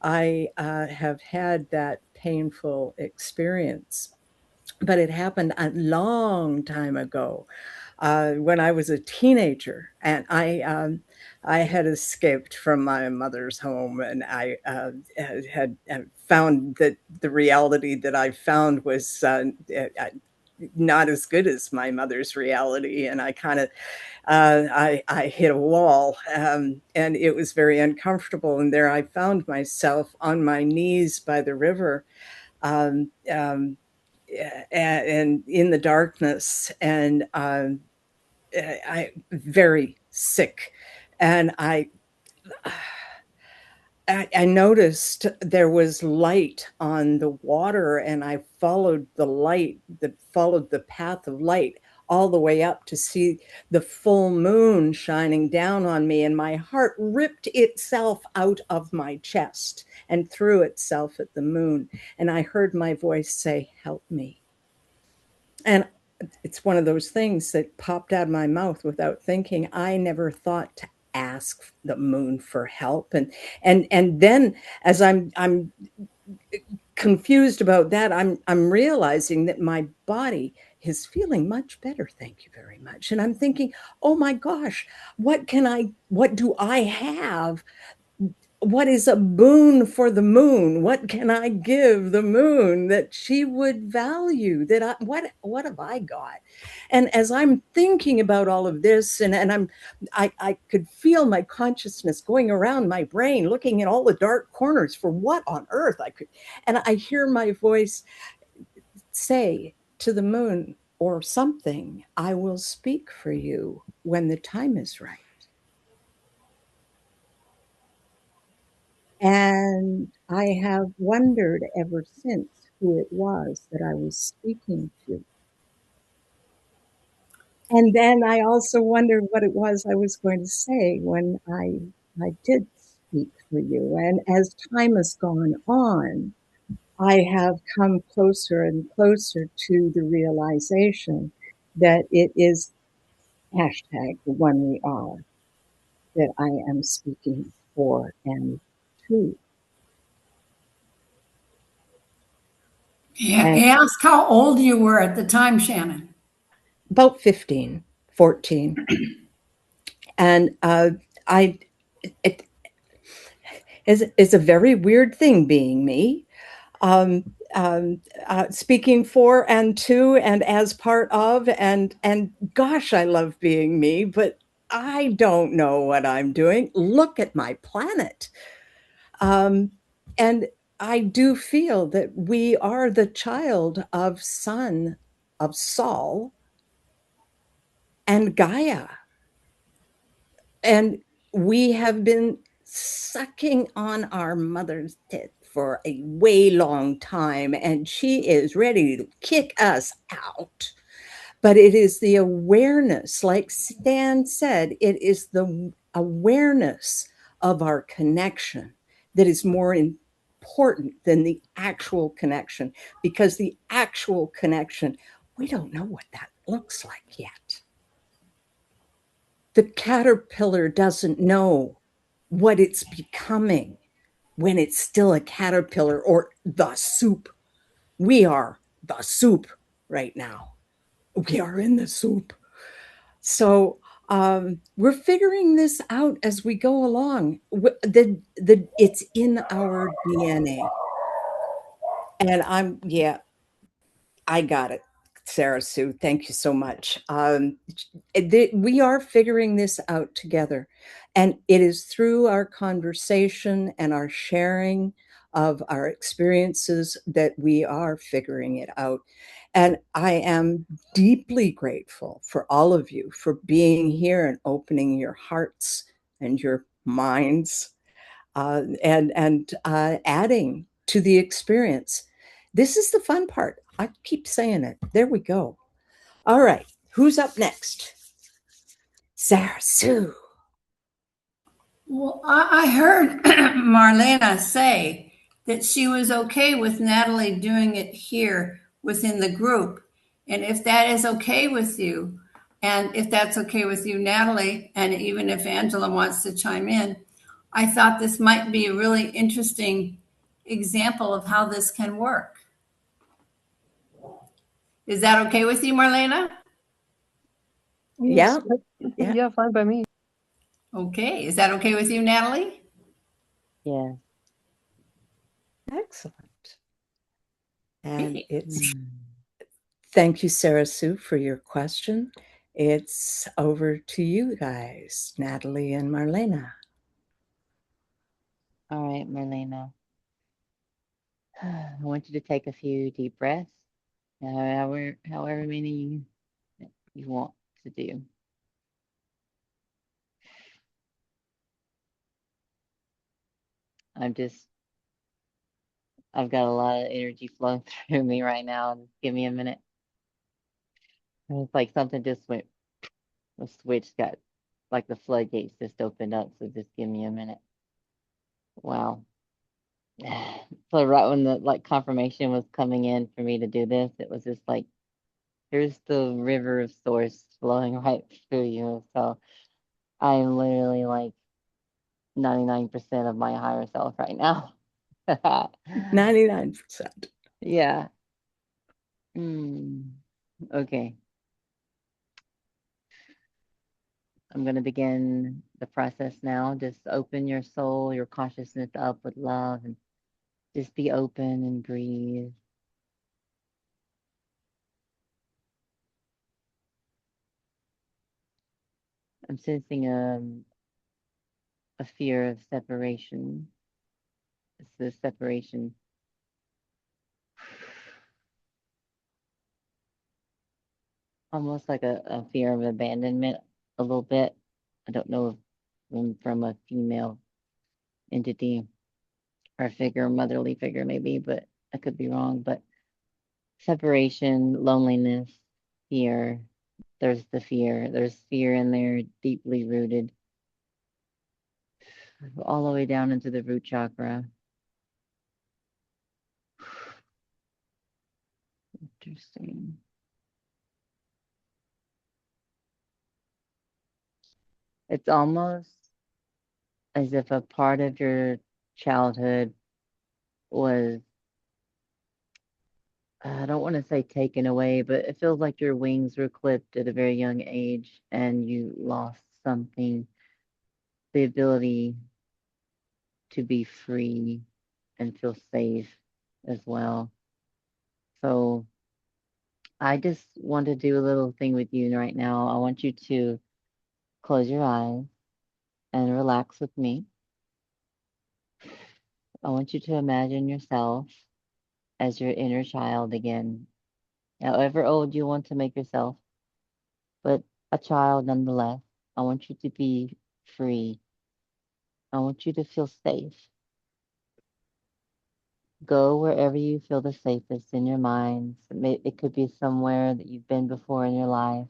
I have had that painful experience, but it happened a long time ago, when I was a teenager, and I had escaped from my mother's home, and I had found that the reality that I found was not as good as my mother's reality, and I kind of I hit a wall, and it was very uncomfortable. And there I found myself on my knees by the river, um, um, and in the darkness, and I very sick, and I noticed there was light on the water, and I followed the light that followed the path of light all the way up to see the full moon shining down on me, and my heart ripped itself out of my chest and threw itself at the moon, and I heard my voice say, "Help me." And it's one of those things that popped out of my mouth without thinking. I never thought to ask the moon for help. And then, as I'm confused about that, I'm realizing that my body is feeling much better. Thank you very much. And I'm thinking, oh my gosh, what do I have? What is a boon for the moon? What can I give the moon that she would value? What have I got? And as I'm thinking about all of this, and I could feel my consciousness going around my brain, looking in all the dark corners for what on earth I could, and I hear my voice say to the moon or something, "I will speak for you when the time is right." And I have wondered ever since who it was that I was speaking to. And then I also wondered what it was I was going to say when I did speak for you. And as time has gone on, I have come closer and closer to the realization that it is hashtag the one we are that I am speaking for and to. Yeah, And ask how old you were at the time, Shannon. about 15, 14. And I it is a very weird thing being me, speaking for and to and as part of, and gosh, I love being me, but I don't know what I'm doing. Look at my planet. um, and I do feel that we are the child of Sun, of Sol, and Gaia. And we have been sucking on our mother's tit for a way long time, and she is ready to kick us out. But it is the awareness, like Stan said, it is the awareness of our connection that is more important than the actual connection, because the actual connection, we don't know what that looks like yet. The caterpillar doesn't know what it's becoming when it's still a caterpillar or the soup. We are the soup right now. We are in the soup. So we're figuring this out as we go along. It's in our DNA. And I got it, Sarah Sue. Thank you so much. We are figuring this out together. And it is through our conversation and our sharing of our experiences that we are figuring it out. And I am deeply grateful for all of you for being here and opening your hearts and your minds and adding to the experience. This is the fun part. I keep saying it. There we go. All right. Who's up next? Sarah Sue. Well, I heard Marlena say that she was okay with Natalie doing it here within the group. And if that is okay with you, and if that's okay with you, Natalie, and even if Angela wants to chime in, I thought this might be a really interesting example of how this can work. Is that okay with you, Marlena? Yes. Yeah. Yeah, fine by me. Okay. Is that okay with you, Natalie? Yeah. Excellent. And thank you, Sarah Sue, for your question. It's over to you guys, Natalie and Marlena. All right, Marlena. I want you to take a few deep breaths, however many you want to do. I've got a lot of energy flowing through me right now. Just give me a minute. It's like something just went, a switch got, like the floodgates just opened up. So just give me a minute. Wow. So right when the confirmation was coming in for me to do this, it was just like, here's the river of source flowing right through you. So I'm literally like 99% of my higher self right now. 99%. Yeah. Okay. I'm going to begin the process now. Just open your soul, your consciousness up with love, and just be open and breathe. I'm sensing a fear of separation. It's the separation. Almost like a fear of abandonment, a little bit. I don't know if from a female entity or figure, motherly figure maybe, but I could be wrong. But separation, loneliness, fear. There's the fear. There's fear in there, deeply rooted, all the way down into the root chakra. Interesting. It's almost as if a part of your childhood was, I don't want to say taken away, but it feels like your wings were clipped at a very young age and you lost something, the ability to be free and feel safe as well. So I just want to do a little thing with you right now. I want you to close your eyes and relax with me. I want you to imagine yourself as your inner child again, however old you want to make yourself, but a child nonetheless. I want you to be free. I want you to feel safe. Go wherever you feel the safest in your mind. It could be somewhere that you've been before in your life.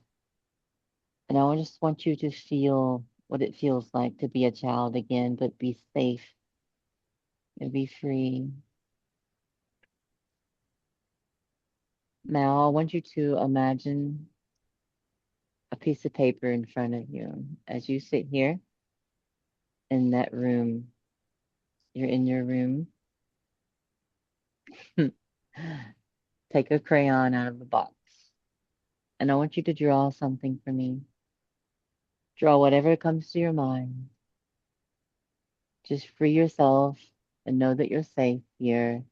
And I just want you to feel what it feels like to be a child again, but be safe and be free. Now, I want you to imagine a piece of paper in front of you as you sit here. in that room. You're in your room. Take a crayon out of the box. And I want you to draw something for me. Draw whatever comes to your mind. Just free yourself and know that you're safe here.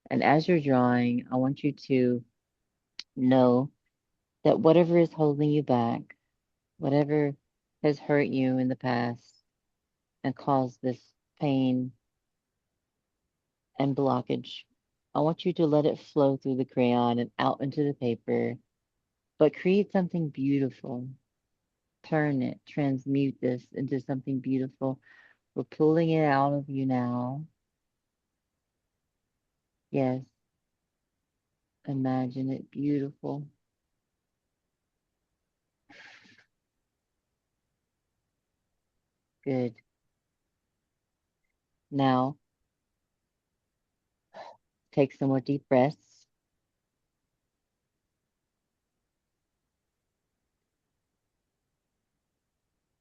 And as you're drawing, I want you to know that whatever is holding you back, whatever has hurt you in the past and caused this pain and blockage, I want you to let it flow through the crayon and out into the paper, but create something beautiful. Turn it, transmute this into something beautiful. We're pulling it out of you now. Yes, imagine it beautiful. Good. Now, take some more deep breaths.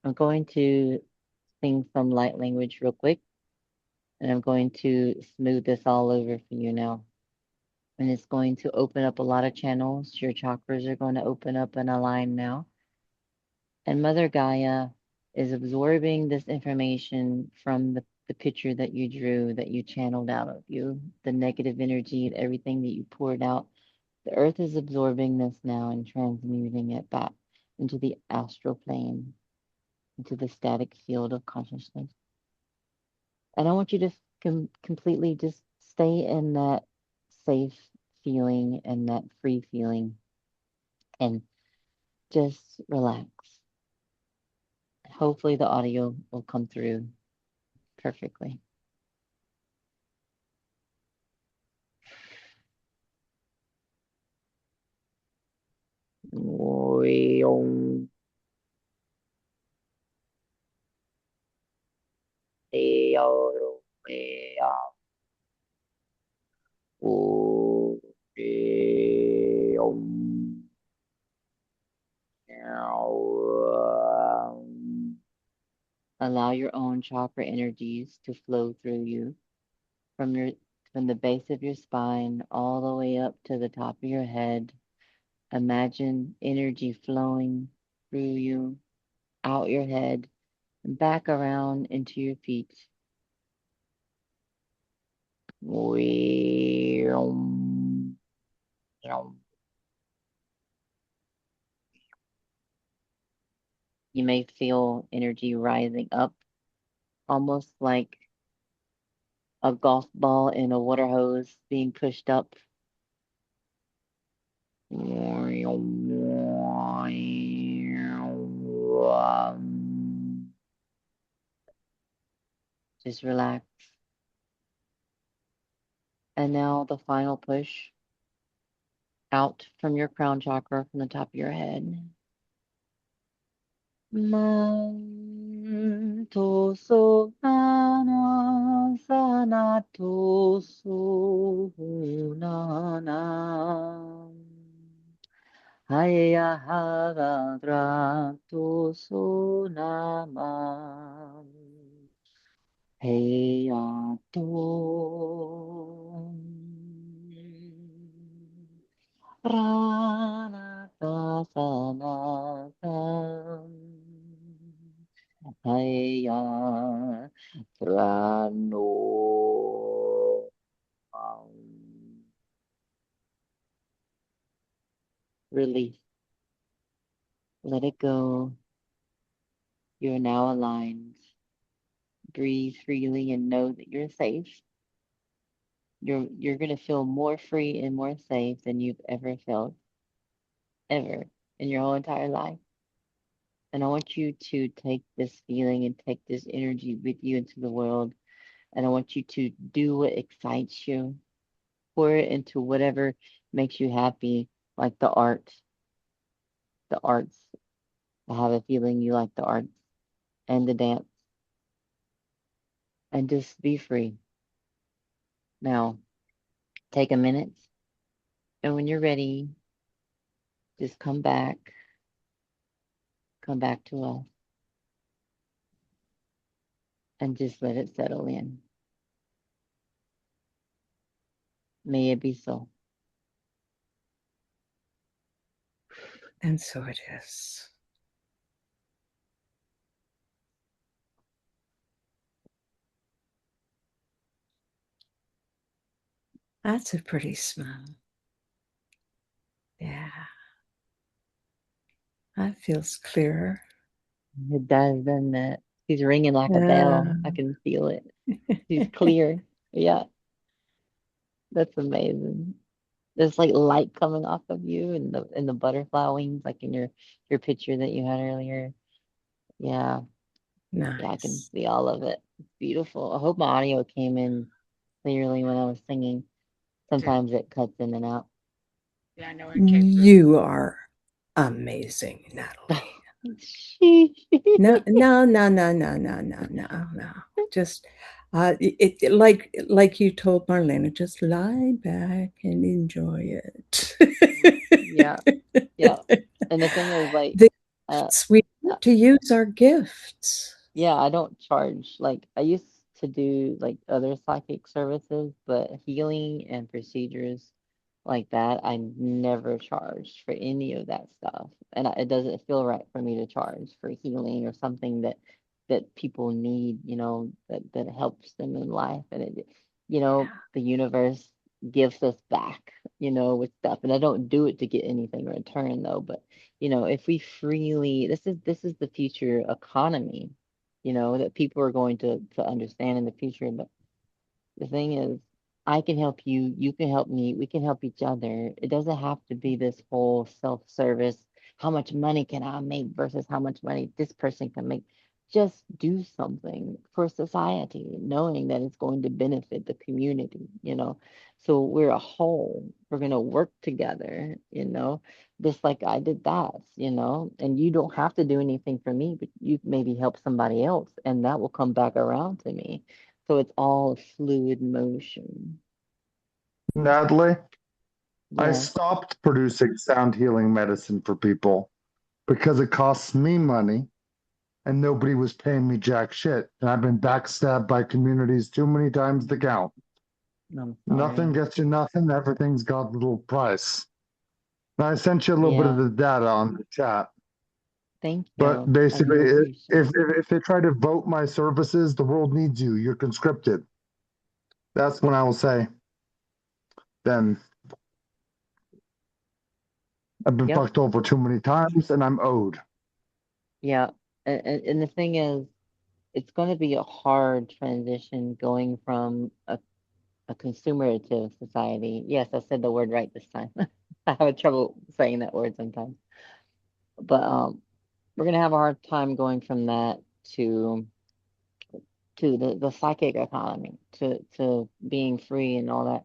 I'm going to sing some light language real quick, and I'm going to smooth this all over for you now. And it's going to open up a lot of channels. Your chakras are going to open up and align now. And Mother Gaia is absorbing this information from the picture that you drew, that you channeled out of you, the negative energy and everything that you poured out. The earth is absorbing this now and transmuting it back into the astral plane, into the static field of consciousness. And I want you to completely just stay in that safe feeling and that free feeling and just relax. Hopefully the audio will come through perfectly. Allow your own chakra energies to flow through you from the base of your spine all the way up to the top of your head. Imagine energy flowing through you, out your head, and back around into your feet. You may feel energy rising up, almost like a golf ball in a water hose being pushed up. Just relax. And now the final push out from your crown chakra, from the top of your head. Manto sohana sanato sohunana haya havadrato sonamam heyato Pranatasanakam Haya Prano Release. Let it go. You're now aligned. Breathe freely and know that you're safe. You're gonna feel more free and more safe than you've ever felt, ever in your whole entire life. And I want you to take this feeling and take this energy with you into the world. And I want you to do what excites you. Pour it into whatever makes you happy, like the arts. The arts. I have a feeling you like the arts and the dance. And just be free. Now, take a minute. And when you're ready, just come back. Come back to us. and just let it settle in. May it be so. And so it is. That's a pretty smile. Yeah. That feels clearer. It does, doesn't it? She's ringing like a Yeah. bell. I can feel it. She's clear. Yeah, that's amazing. There's like light coming off of you and the butterfly wings, like in your picture that you had earlier. Yeah, yeah, I can Nice. see all of it. It's beautiful. I hope my audio came in clearly when I was singing. Sometimes it cuts in and out. Yeah, I know it came through. You are amazing, Natalie. No, no, no, no, no, no, no, no, no. Just like you told Marlena, just lie back and enjoy it. Yeah, yeah. And the thing is, like, The uh, gifts, we uh, need to use our gifts. yeah, I don't charge. Like, I used to do like other psychic services, but healing and procedures like that, I never charged for any of that stuff. And it doesn't feel right for me to charge for healing or something that people need, that helps them in life. And the universe gives us back, with stuff. And I don't do it to get anything in return though. But if we freely, this is the future economy, that people are going to understand in the future. But the thing is, I can help you, you can help me, we can help each other. It doesn't have to be this whole self-service. How much money can I make versus how much money this person can make? Just do something for society, knowing that it's going to benefit the community, So we're a whole. We're going to work together, just like I did that, and you don't have to do anything for me, but you maybe help somebody else, and that will come back around to me. So it's all fluid motion. Natalie, I Yeah. stopped producing sound healing medicine for people because it costs me money and nobody was paying me jack shit. And I've been backstabbed by communities too many times to count. I'm Nothing sorry. gets you nothing. Everything's got a little price. And I sent you a little bit of Yeah. the data on the chat. Thank But you. I basically, do appreciate it. if they try to vote my services, the world needs you. You're conscripted. That's when I will say, then I've been Yep. fucked over too many times and I'm owed. Yeah. And the thing is, it's going to be a hard transition going from a consumerative society. Yes, I said the word right this time. I have trouble saying that word sometimes. But we're going to have a hard time going from that to the psychic economy, to being free and all that.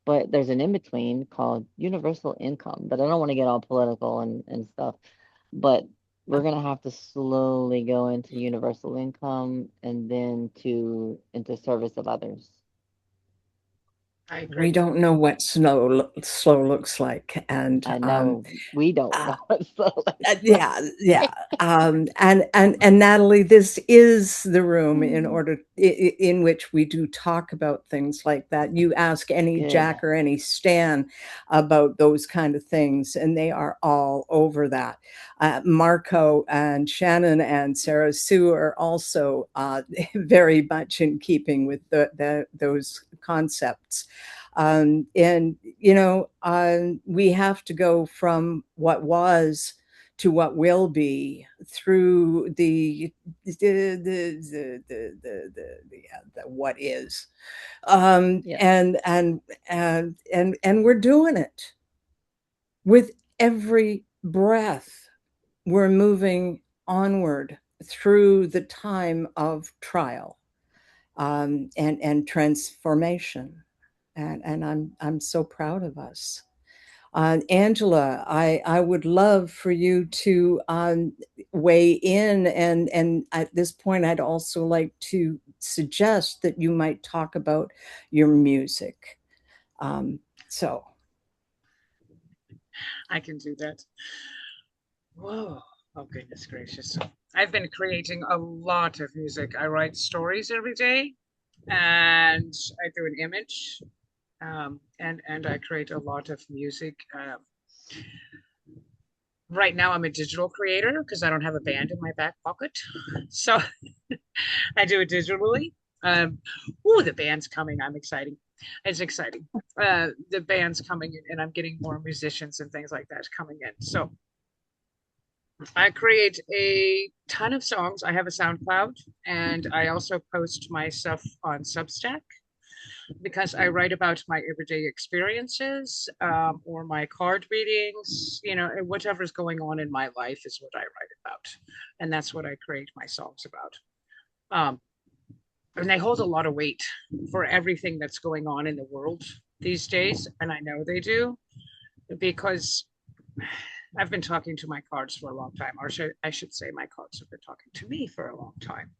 But there's an in between called universal income. But I don't want to get all political and stuff. But we're gonna have to slowly go into universal income and then into service of others. I agree. We don't know what slow looks like, and I know we don't uh, know what slow looks yeah, like. yeah. And Natalie, this is the room in which we do talk about things like that. You ask any Good. Jack or any Stan about those kind of things, and they are all over that. Marco and Shannon and Sarah Sue are also very much in keeping with those concepts. And we have to go from what was to what will be through the what is, Yeah. and we're doing it with every breath. We're moving onward through the time of trial, and transformation, and I'm so proud of us. Angela, I would love for you to weigh in, and at this point, I'd also like to suggest that you might talk about your music. So I can do that. Whoa. Oh, goodness gracious. I've been creating a lot of music. I write stories every day and I do an image, and I create a lot of music. Right now, I'm a digital creator because I don't have a band in my back pocket. So I do it digitally. Um, the band's coming. I'm excited. It's exciting. The band's coming in, and I'm getting more musicians and things like that coming in. So I create a ton of songs. I have a SoundCloud, and I also post my stuff on Substack because I write about my everyday experiences, or my card readings, and whatever's going on in my life is what I write about. And that's what I create my songs about. Um, and they hold a lot of weight for everything that's going on in the world these days. And I know they do because I've been talking to my cards for a long time, or I should say my cards have been talking to me for a long time.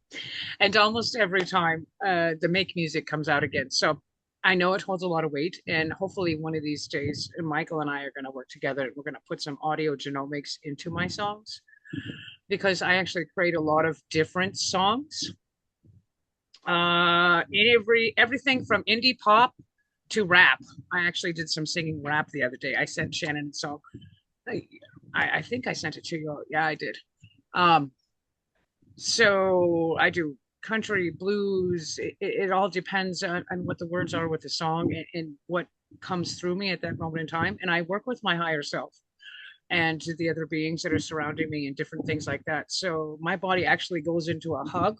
And almost every time the make music comes out again. So I know it holds a lot of weight. And hopefully one of these days, Michael and I are going to work together and we're going to put some audio genomics into my songs because I actually create a lot of different songs. Everything from indie pop to rap. I actually did some singing rap the other day. I sent Shannon a song. I think I sent it to you. Yeah, I did. So I do country, blues. It all depends on what the words are with the song and what comes through me at that moment in time. And I work with my higher self and the other beings that are surrounding me and different things like that. So my body actually goes into a hug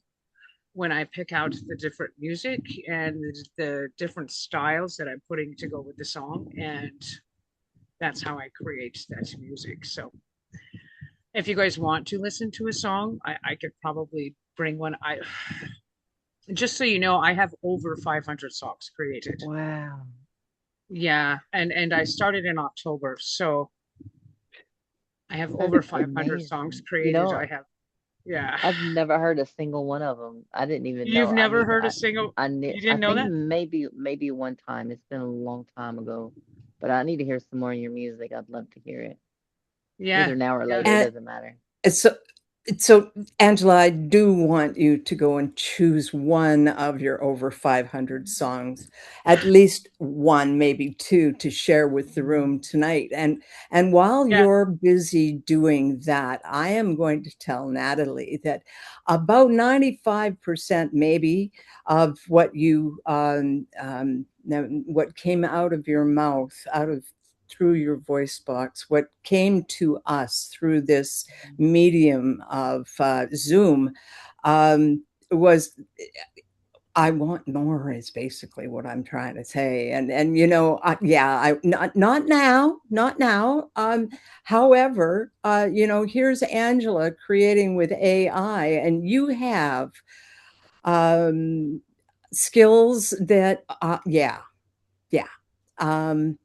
when I pick out the different music and the different styles that I'm putting to go with the song. And that's how I create that music. So if you guys want to listen to a song, I could probably bring one. Just so you know, I have over 500 songs created. Wow. Yeah, and I started in October, so I have That's over 500 songs amazing. created. Yeah. I've never heard a single one of them. I didn't even You've know. never heard a single, you I didn't know think that? maybe one time. It's been a long time ago, but I need to hear some more of your music. I'd love to hear it. Yeah, Either now or yeah. later, it doesn't matter. So, so Angela, I do want you to go and choose one of your over 500 songs, at least one, maybe two, to share with the room tonight. And while Yeah. you're busy doing that, I am going to tell Natalie that about 95% maybe of what what came out of your mouth, through your voice box, what came to us through this medium of Zoom, was I want more is basically what I'm trying to say. And not now, not now. However, here's Angela creating with AI, and you have skills that, yeah. Um,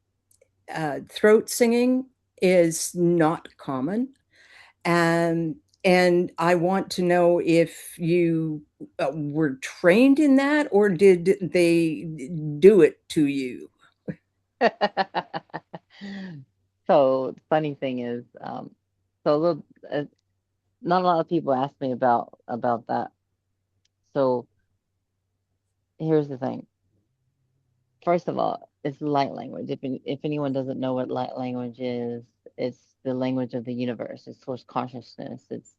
Throat singing is not common, and I want to know if you were trained in that, or did they do it to you? So the funny thing is, so a little, not a lot of people ask me about that. So here's the thing. First of all, it's light language. If anyone doesn't know what light language is, it's the language of the universe. It's source consciousness. It's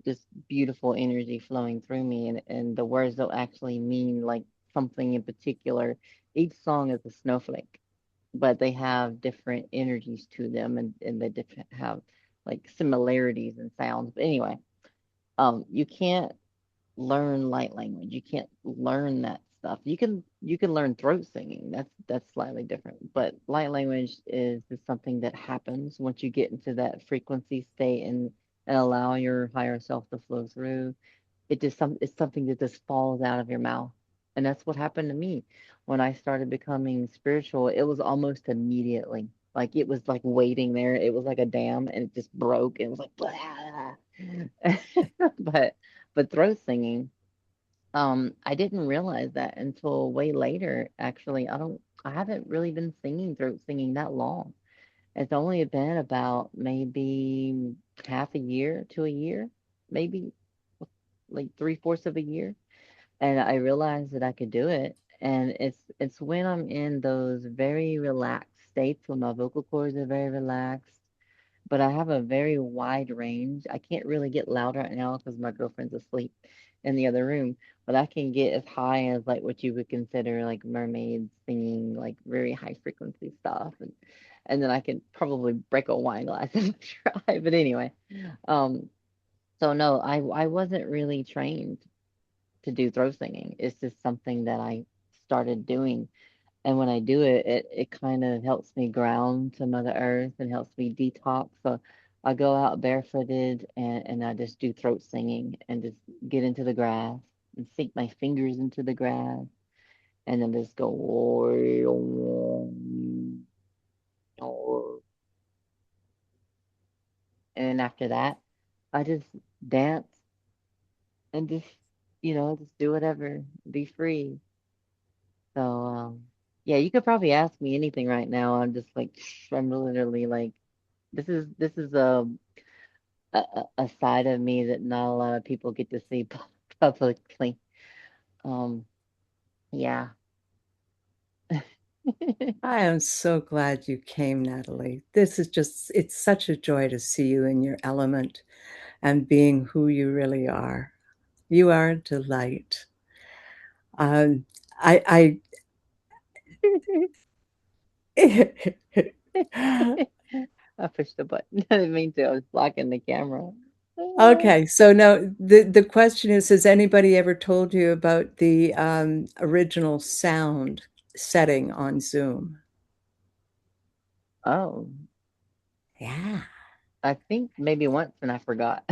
this beautiful energy flowing through me, and the words don't actually mean like something in particular. Each song is a snowflake, but they have different energies to them, and they different have like similarities in sounds. But anyway, you can't learn light language. You can't learn that stuff. You can learn throat singing. That's slightly different. But light language is something that happens once you get into that frequency state and allow your higher self to flow through. It's something that just falls out of your mouth. And that's what happened to me when I started becoming spiritual. It was almost immediately. Like it was like waiting there. It was like a dam and it just broke. It was like blah. but throat singing, I didn't realize that until way later. Actually, I haven't really been throat singing that long. It's only been about maybe half a year to a year, maybe like 3/4 of a year. And I realized that I could do it. And it's when I'm in those very relaxed states when my vocal cords are very relaxed, but I have a very wide range. I can't really get loud right now because my girlfriend's asleep in the other room, but I can get as high as like what you would consider like mermaids singing, like very high frequency stuff, and then I can probably break a wine glass if I try. But anyway, um, so no, I wasn't really trained to do throat singing. It's just something that I started doing. And when I do it, it kind of helps me ground to Mother Earth and helps me detox. So I go out barefooted and I just do throat singing and just get into the grass and sink my fingers into the grass and then just go. And after that, I just dance and just, just do whatever, be free. So, yeah, you could probably ask me anything right now. I'm just like, I'm literally like, this is a side of me that not a lot of people get to see publicly. Um, yeah. I am so glad you came, Natalie. This is just, it's such a joy to see you in your element and being who you really are. You are a delight. Um, I, I pushed the button. I didn't mean to. I was blocking the camera. Okay, so now the question is, has anybody ever told you about the original sound setting on Zoom? Oh, Yeah. I think maybe once and I forgot.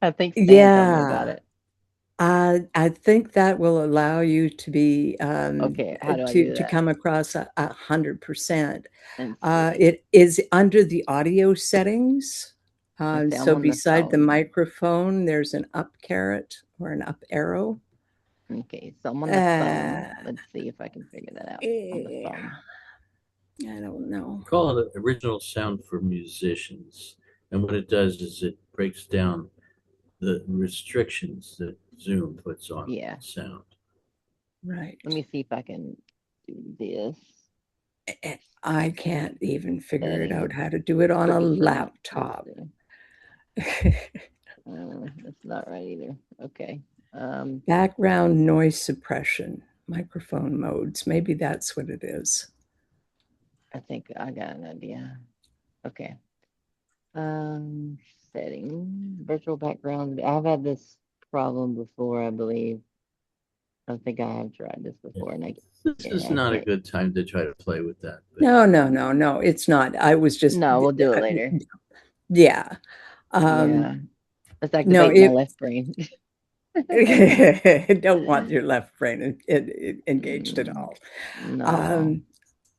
I think Stan told me about Yeah. it. I think that will allow you to be Okay, how do I do to that? come across 100%. And see. It is under the audio settings. Let's see, I'm So on the beside the phone. microphone, there's an up caret or an up arrow. Okay, so I'm on the phone. Let's see if I can figure that out on the Yeah. phone. I don't know. Call it original sound for musicians. And what it does is it breaks down the restrictions that Zoom puts on Yeah. sound. Right. Let me see if I can do this. I can't even figure it out Settings. how to do it on a Frequency. laptop. That's not right either. Okay. Background noise suppression, microphone modes. Maybe that's what it is. I think I got an idea. Okay. Setting virtual background. I've had this problem before, I believe. I think I have tried this before, and This is not a good time to try to play with that. No, it's not. I was just No, we'll do it later. Yeah. Yeah. Let's No, activate my left brain. don't want your left brain engaged at all. Not at all.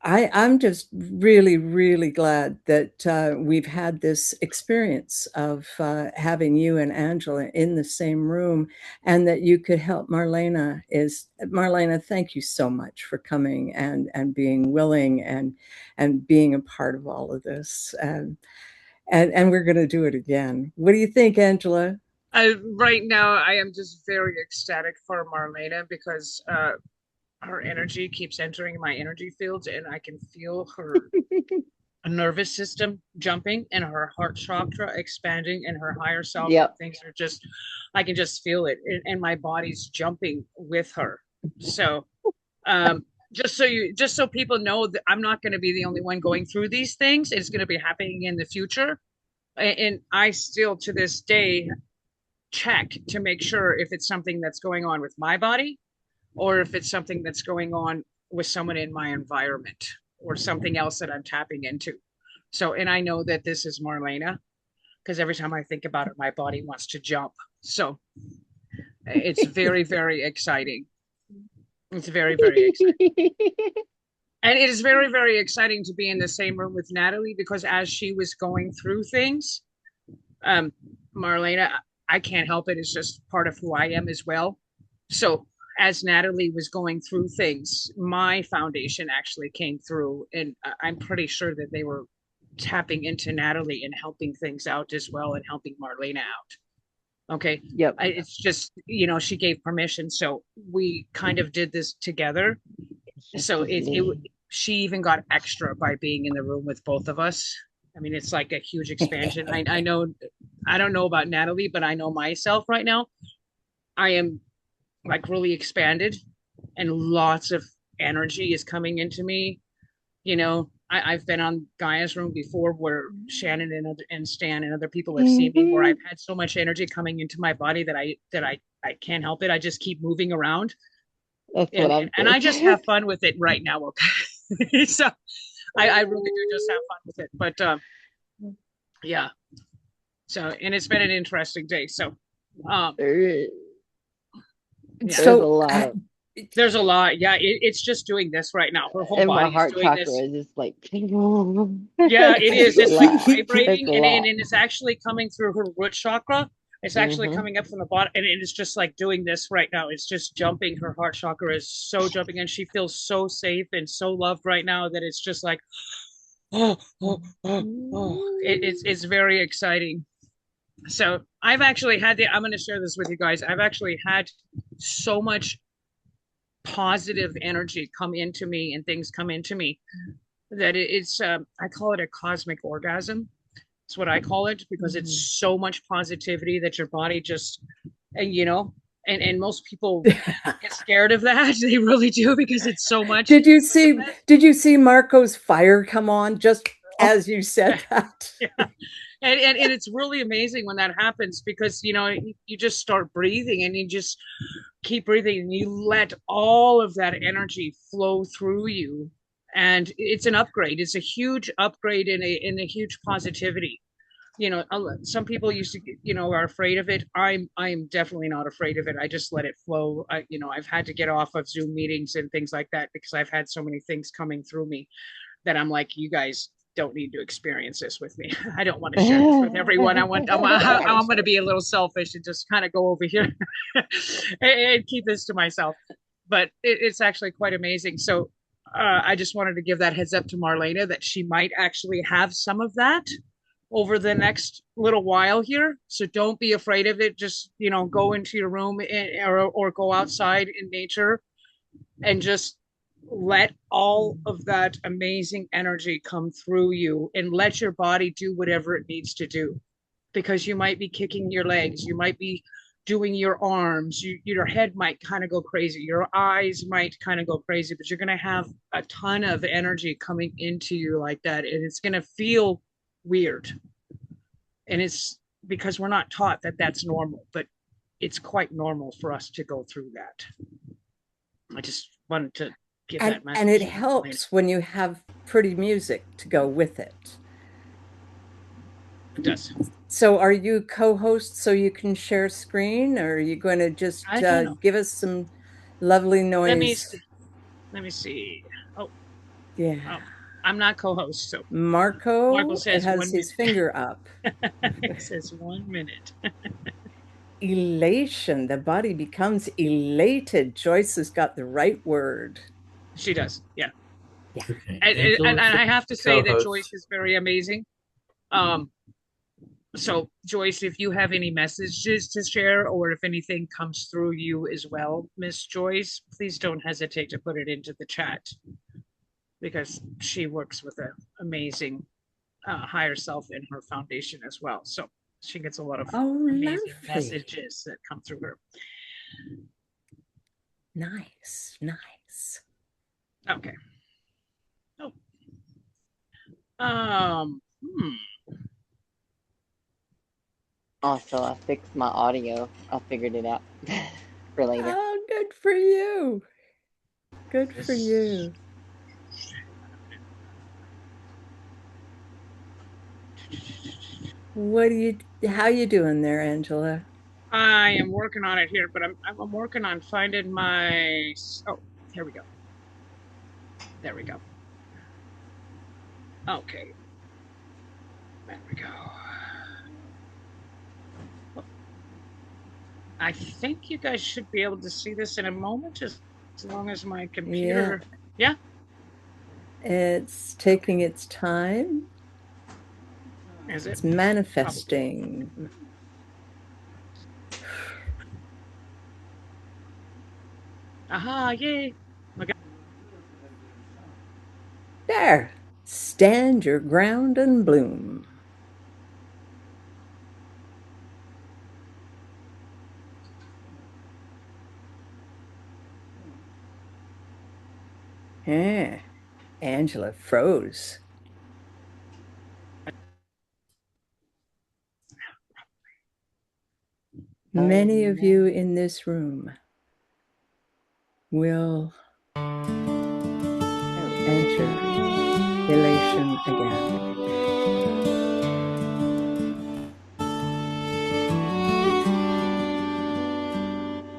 I'm just really, really glad that we've had this experience of having you and Angela in the same room and that you could help Marlena. Marlena, thank you so much for coming and being willing and being a part of all of this. And we're going to do it again. What do you think, Angela? Right now, I am just very ecstatic for Marlena because her energy keeps entering my energy fields, and I can feel her nervous system jumping and her heart chakra expanding and her higher self. Yep. Things are just, I can just feel it, and my body's jumping with her. So, just so people know that I'm not going to be the only one going through these things. It's going to be happening in the future, and I still to this day check to make sure if it's something that's going on with my body or if it's something that's going on with someone in my environment or something else that I'm tapping into. So, and I know that this is Marlena because every time I think about it, my body wants to jump. So it's very, very exciting. It's very, very exciting. And it is very, very exciting to be in the same room with Natalie because as she was going through things, Marlena, I can't help it. It's just part of who I am as well. So as Natalie was going through things, my foundation actually came through, and I'm pretty sure that they were tapping into Natalie and helping things out as well and helping Marlena out. Okay. Yep. It's just, you know, she gave permission. So we kind of did this together. So she even got extra by being in the room with both of us. I mean, it's like a huge expansion. I know, I don't know about Natalie, but I know myself right now. I am like really expanded and lots of energy is coming into me. You know, I've been on Gaia's room before where Shannon and Stan and other people have seen me where I've had so much energy coming into my body that I can't help it. I just keep moving around. That's what I'm And I just have fun with it right now. Okay. So I really do just have fun with it. But yeah. So and it's been an interesting day. So There's So a lot of, there's a lot. Yeah, it's just doing this right now. Her whole and my body is heart doing chakra this. is just like, Yeah, it is. It's It's a like lot. vibrating, It's a and lot. it's actually coming through her root chakra. It's actually Mhm. coming up from the bottom, and it's just like doing this right now. It's just jumping. Her heart chakra is so jumping, and she feels so safe and so loved right now that it's just like, oh. It's very exciting. So I've actually had I'm going to share this with you guys. I've actually had so much positive energy come into me and things come into me that it's I call it a cosmic orgasm. It's what I call it because it's so much positivity that your body just and you know and most people get scared of that. They really do because it's so much. did you see Marco's fire come on just as you said that? Yeah. And it's really amazing when that happens because you know you just start breathing and you just keep breathing and you let all of that energy flow through you and it's an upgrade. It's a huge upgrade in a huge positivity. You know, some people used to, you know, are afraid of it. I'm definitely not afraid of it. I just let it flow. You know, I've had to get off of Zoom meetings and things like that because I've had so many things coming through me that I'm like, you guys don't need to experience this with me. I don't want to share this with everyone. I'm going to be a little selfish and just kind of go over here and keep this to myself. But it's actually quite amazing. So I just wanted to give that heads up to Marlena that she might actually have some of that over the next little while here. So don't be afraid of it. Just, you know, go into your room or go outside in nature and just let all of that amazing energy come through you and let your body do whatever it needs to do. Because you might be kicking your legs, you might be doing your arms, your head might kind of go crazy, your eyes might kind of go crazy, but you're going to have a ton of energy coming into you like that. And it's going to feel weird. And it's because we're not taught that that's normal, but it's quite normal for us to go through that. I just wanted to give that message. And it helps when you have pretty music to go with it. It does. So are you co-host so you can share screen, or are you going to just give us some lovely noise? Let me see. Oh, yeah. Oh, I'm not co-host, so Marco says has his finger up. It says 1 minute. Elation. The body becomes elated. Joyce has got the right word. She does. Yeah. Yeah. Okay. And I have to say that Joyce is very amazing. So Joyce, if you have any messages to share or if anything comes through you as well, Miss Joyce, please don't hesitate to put it into the chat because she works with an amazing higher self in her foundation as well. So she gets a lot of amazing messages that come through her. Nice, nice. Okay. Oh. Also, I fixed my audio. I figured it out for later. Oh, good for you. Good for you. How you doing there, Angela? I am working on it here, but I'm working on finding my, oh, here we go. There we go. Okay. There we go. I think you guys should be able to see this in a moment, as long as my computer, yeah? It's taking its time. Has it? It's manifesting. Aha, yay. Okay. There. Stand your ground and bloom. Yeah. Angela froze. Many of you in this room will enter elation again.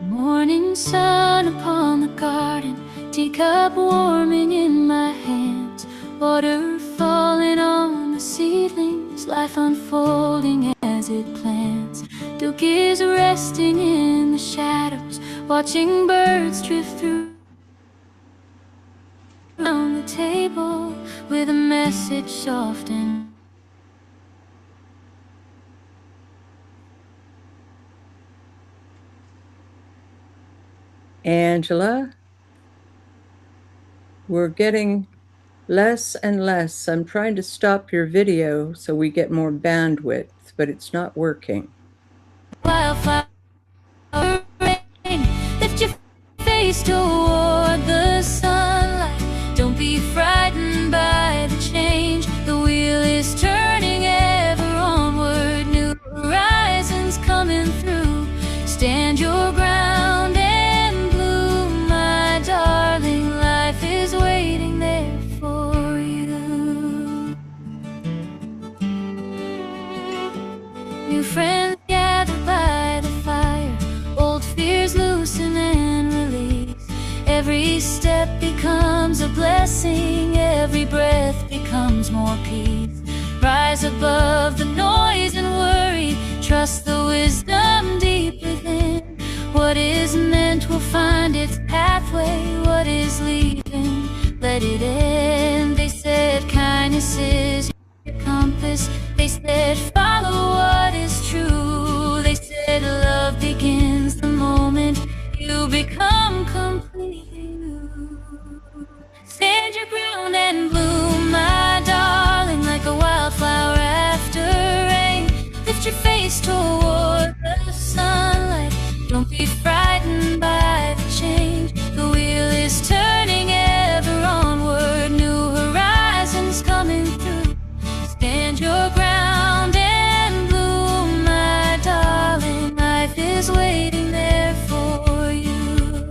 Morning sun upon the garden, teacup warming in my hands, water falling on the seedlings, life unfolding as it plans. Duke is resting in the shadows, watching birds drift through around the table with a message soft and Angela, we're getting less and less. I'm trying to stop your video so we get more bandwidth, but it's not working. wildflower rain. Lift your face toward the sunlight. Don't be frightened by the change. The wheel is turning ever onward. New horizons coming through. Stand your ground and bloom, my darling. Life is waiting there for you. New friends gather by the fire, old fears loosen and release. Every step becomes a blessing, every breath becomes more peace. Rise above the noise and worry, trust the wisdom deep within. What is meant will find its pathway, what is leaving, let it end. They said kindness is your compass, they said follow what is true. They said love begins the moment you become completely new. Stand your ground and bloom, my darling, like a wildflower after rain. Lift your face toward the sunlight. Don't be frightened by the change. The wheel is turning ever onward. New horizons coming through. Stand your ground and bloom, my darling. Life is waiting there for you.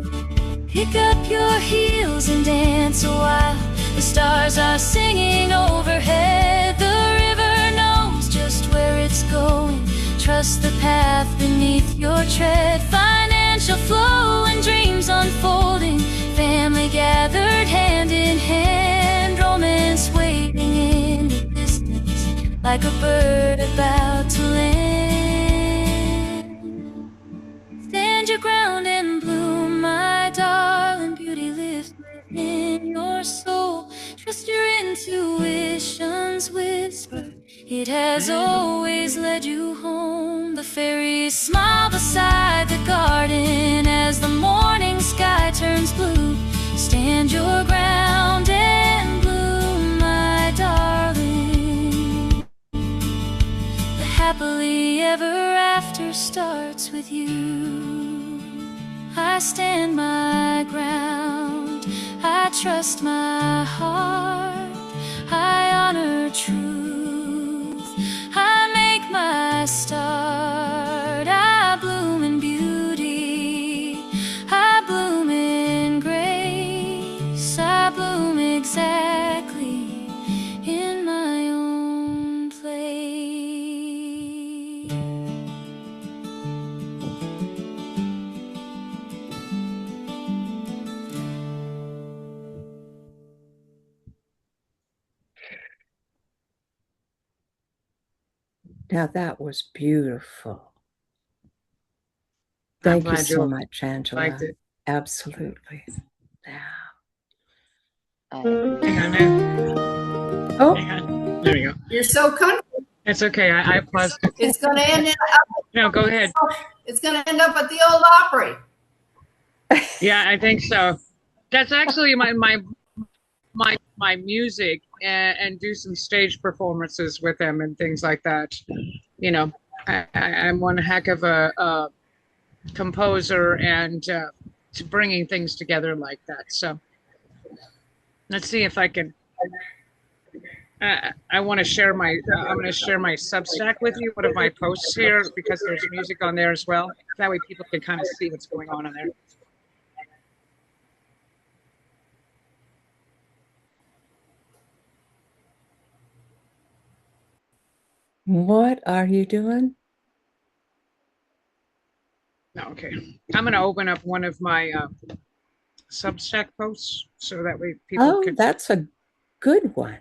Pick up your heels and dance a while. The stars are singing overhead. The river knows just where it's going. Trust the path beneath your tread. Financial flow and dreams unfolding. Family gathered hand in hand. Romance waiting in the distance, like a bird about to land. Stand your ground and bloom, my darling. Beauty lives within your soul. Trust your intuition's whisper. It has always led you home. The fairies smile beside the garden as the morning sky turns blue. Stand your ground and bloom, my darling. The happily ever after starts with you. I stand my ground, I trust my heart, I honor truth, I make my start. I bloom in beauty, I bloom in grace, I bloom exactly in my own place. Now that was beautiful. I'm Thank you glad so you much, Angela. liked it. Absolutely. Yeah. I agree. Hang on, Oh, hang on. There we go. You're so comfortable. It's okay. I paused it. It's going to end No, go ahead. It's going to end up at the old Opry. Yeah, I think so. That's actually my music, and do some stage performances with them and things like that. You know, I'm one heck of a composer and to bringing things together like that. So let's see if I can. I want to share my. I'm going to share my Substack with you. One of my posts here, because there's music on there as well. That way, people can kind of see what's going on in there. What are you doing? Okay, I'm going to open up one of my Substack posts so that way people can. That's a good one.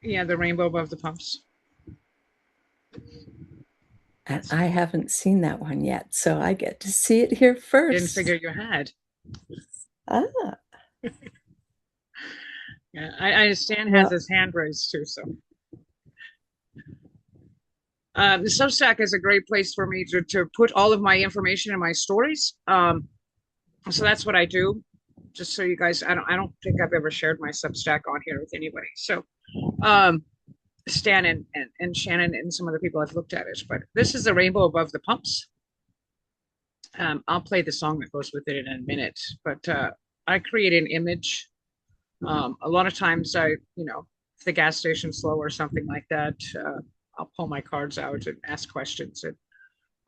Yeah, the rainbow above the pumps. And I haven't seen that one yet, so I get to see it here first. Didn't figure you had. Ah. Yeah, Stan has his hand raised too, so. The Substack is a great place for me to put all of my information in my stories. So that's what I do. Just so you guys, I don't think I've ever shared my Substack on here with anybody. So, Stan and Shannon and some other people have looked at it, but this is the rainbow above the pumps. I'll play the song that goes with it in a minute, but I create an image. A lot of times if the gas station's slow or something like that, I'll pull my cards out and ask questions. And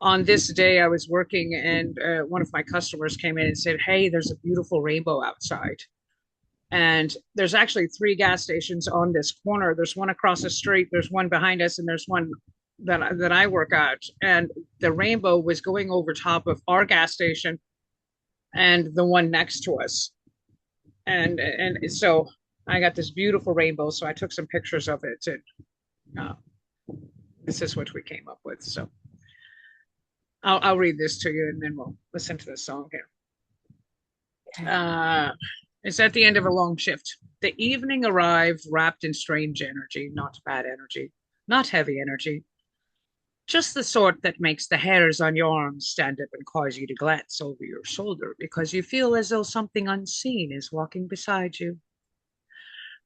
on this day, I was working, and one of my customers came in and said, "Hey, there's a beautiful rainbow outside." And there's actually 3 gas stations on this corner. There's one across the street, there's one behind us, and there's one that I work at. And the rainbow was going over top of our gas station and the one next to us. And so I got this beautiful rainbow. So I took some pictures of it, and this is what we came up with. So I'll read this to you, and then we'll listen to the song here. It's at the end of a long shift. The evening arrived wrapped in strange energy, not bad energy, not heavy energy, just the sort that makes the hairs on your arms stand up and cause you to glance over your shoulder because you feel as though something unseen is walking beside you.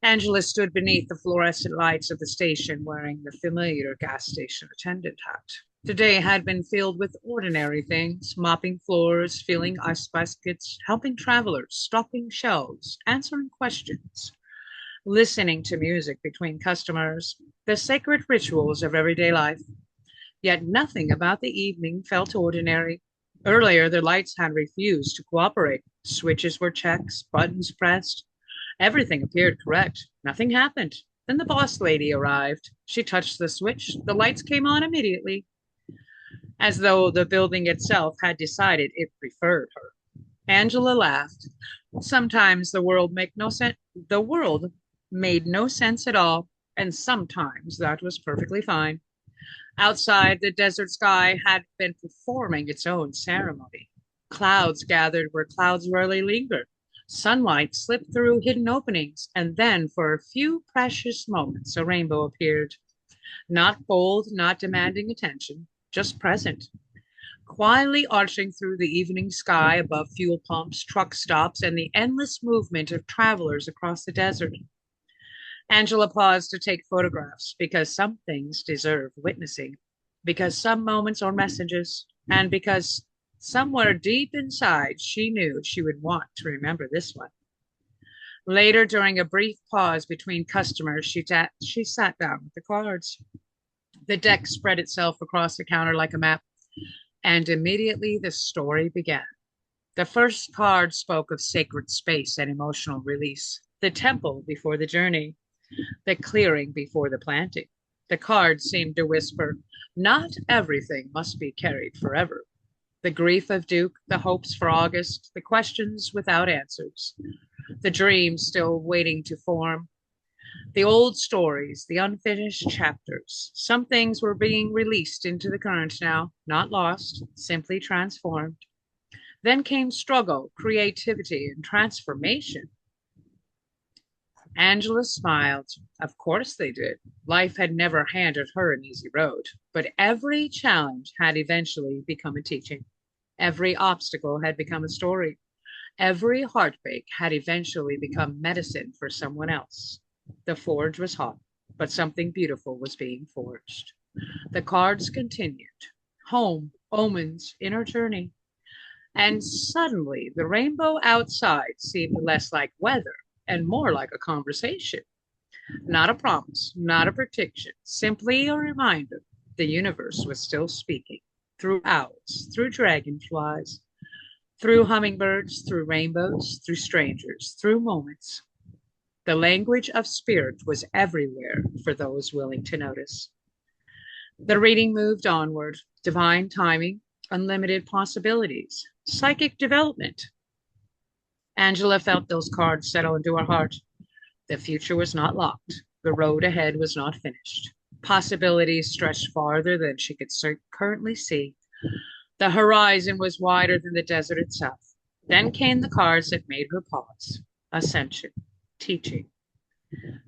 Angela stood beneath the fluorescent lights of the station wearing the familiar gas station attendant hat. The day had been filled with ordinary things, mopping floors, filling ice baskets, helping travelers, stocking shelves, answering questions, listening to music between customers, the sacred rituals of everyday life. Yet nothing about the evening felt ordinary. Earlier, the lights had refused to cooperate. Switches were checked, buttons pressed. Everything appeared correct. Nothing happened. Then the boss lady arrived. She touched the switch. The lights came on immediately, as though the building itself had decided it preferred her. Angela laughed. Sometimes the world made no sense at all, and sometimes that was perfectly fine. Outside, the desert sky had been performing its own ceremony. Clouds gathered where clouds rarely linger. Sunlight slipped through hidden openings, and then for a few precious moments, a rainbow appeared. Not bold, not demanding attention, just present, quietly arching through the evening sky above fuel pumps, truck stops, and the endless movement of travelers across the desert. Angela paused to take photographs because some things deserve witnessing, because some moments are messages, and because somewhere deep inside she knew she would want to remember this one. Later, during a brief pause between customers, she sat down with the cards. The deck spread itself across the counter like a map, and immediately the story began. The first card spoke of sacred space and emotional release, the temple before the journey, the clearing before the planting. The card seemed to whisper, not everything must be carried forever. The grief of Duke, the hopes for August, the questions without answers, the dreams still waiting to form. The old stories, the unfinished chapters. Some things were being released into the current now, not lost, simply transformed. Then came struggle, creativity, and transformation. Angela smiled. Of course they did. Life had never handed her an easy road, but every challenge had eventually become a teaching. Every obstacle had become a story. Every heartbreak had eventually become medicine for someone else. The forge was hot, but something beautiful was being forged. The cards continued. Home, omens, inner journey. And suddenly the rainbow outside seemed less like weather and more like a conversation. Not a promise, not a prediction, simply a reminder the universe was still speaking through owls, through dragonflies, through hummingbirds, through rainbows, through strangers, through moments. The language of spirit was everywhere for those willing to notice. The reading moved onward, divine timing, unlimited possibilities, psychic development. Angela felt those cards settle into her heart. The future was not locked. The road ahead was not finished. Possibilities stretched farther than she could currently see. The horizon was wider than the desert itself. Then came the cards that made her pause. Ascension, teaching.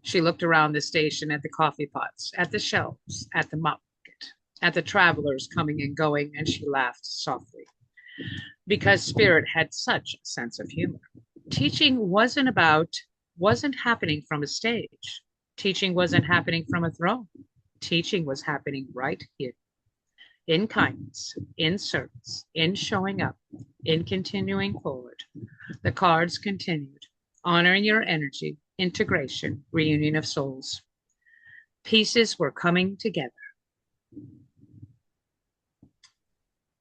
She looked around the station at the coffee pots, at the shelves, at the market, at the travelers coming and going, and she laughed softly. Because spirit had such a sense of humor. Teaching wasn't happening from a stage. Teaching wasn't happening from a throne. Teaching was happening right here. In kindness, in service, in showing up, in continuing forward. The cards continued. Honoring your energy, integration, reunion of souls. Pieces were coming together.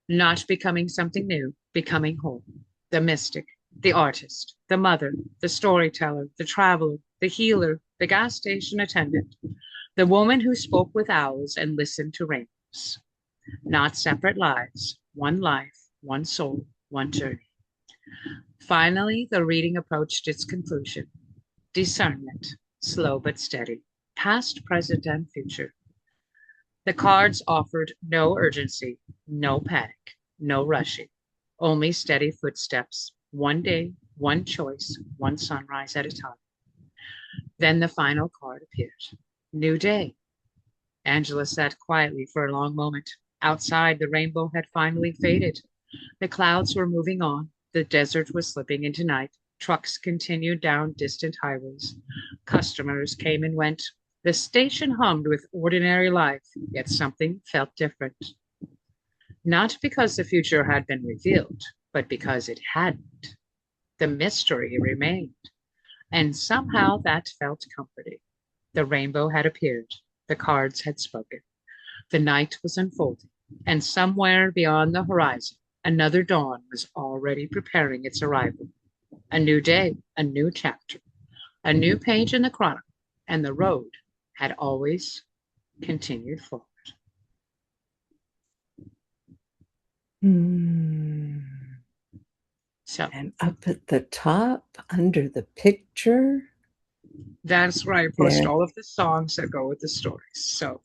Not becoming something new, becoming whole. The mystic, the artist, the mother, the storyteller, the traveler, the healer, the gas station attendant, the woman who spoke with owls and listened to rainbows. Not separate lives, one life, one soul, one journey. Finally, the reading approached its conclusion. Discernment, slow but steady, past, present, and future. The cards offered no urgency, no panic, no rushing, only steady footsteps, one day, one choice, one sunrise at a time. Then the final card appeared. New day. Angela sat quietly for a long moment. Outside, the rainbow had finally faded. The clouds were moving on. The desert was slipping into night. Trucks continued down distant highways. Customers came and went. The station hummed with ordinary life, yet something felt different. Not because the future had been revealed, but because it hadn't. The mystery remained, and somehow that felt comforting. The rainbow had appeared. The cards had spoken. The night was unfolding, and somewhere beyond the horizon, another dawn was already preparing its arrival. A new day, a new chapter, a new page in the chronicle, and the road had always continued forward. So, and up at the top, under the picture, that's where I post all of the songs that go with the stories. So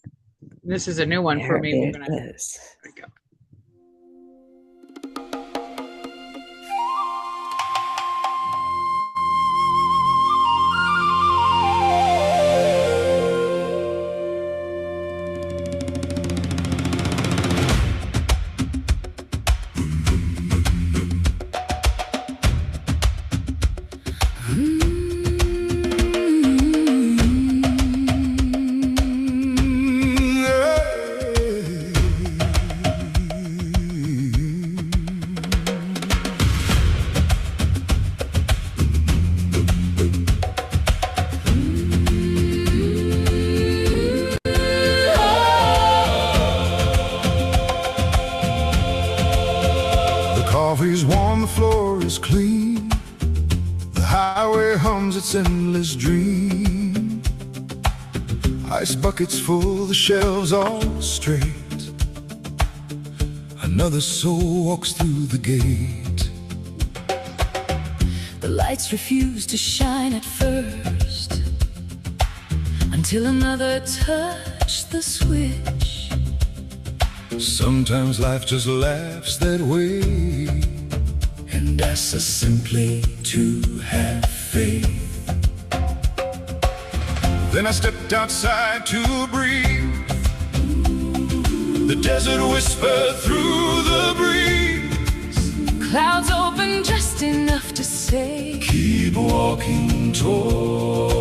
this is a new one for me. There it is. There we go. Coffee's warm, the floor is clean. The highway hums its endless dream. Ice buckets full, the shelves all straight. Another soul walks through the gate. The lights refuse to shine at first, until another touched the switch. Sometimes life just laughs that way, and asks us simply to have faith. Then I stepped outside to breathe. The desert whispered through the breeze. Clouds open just enough to say, keep walking toward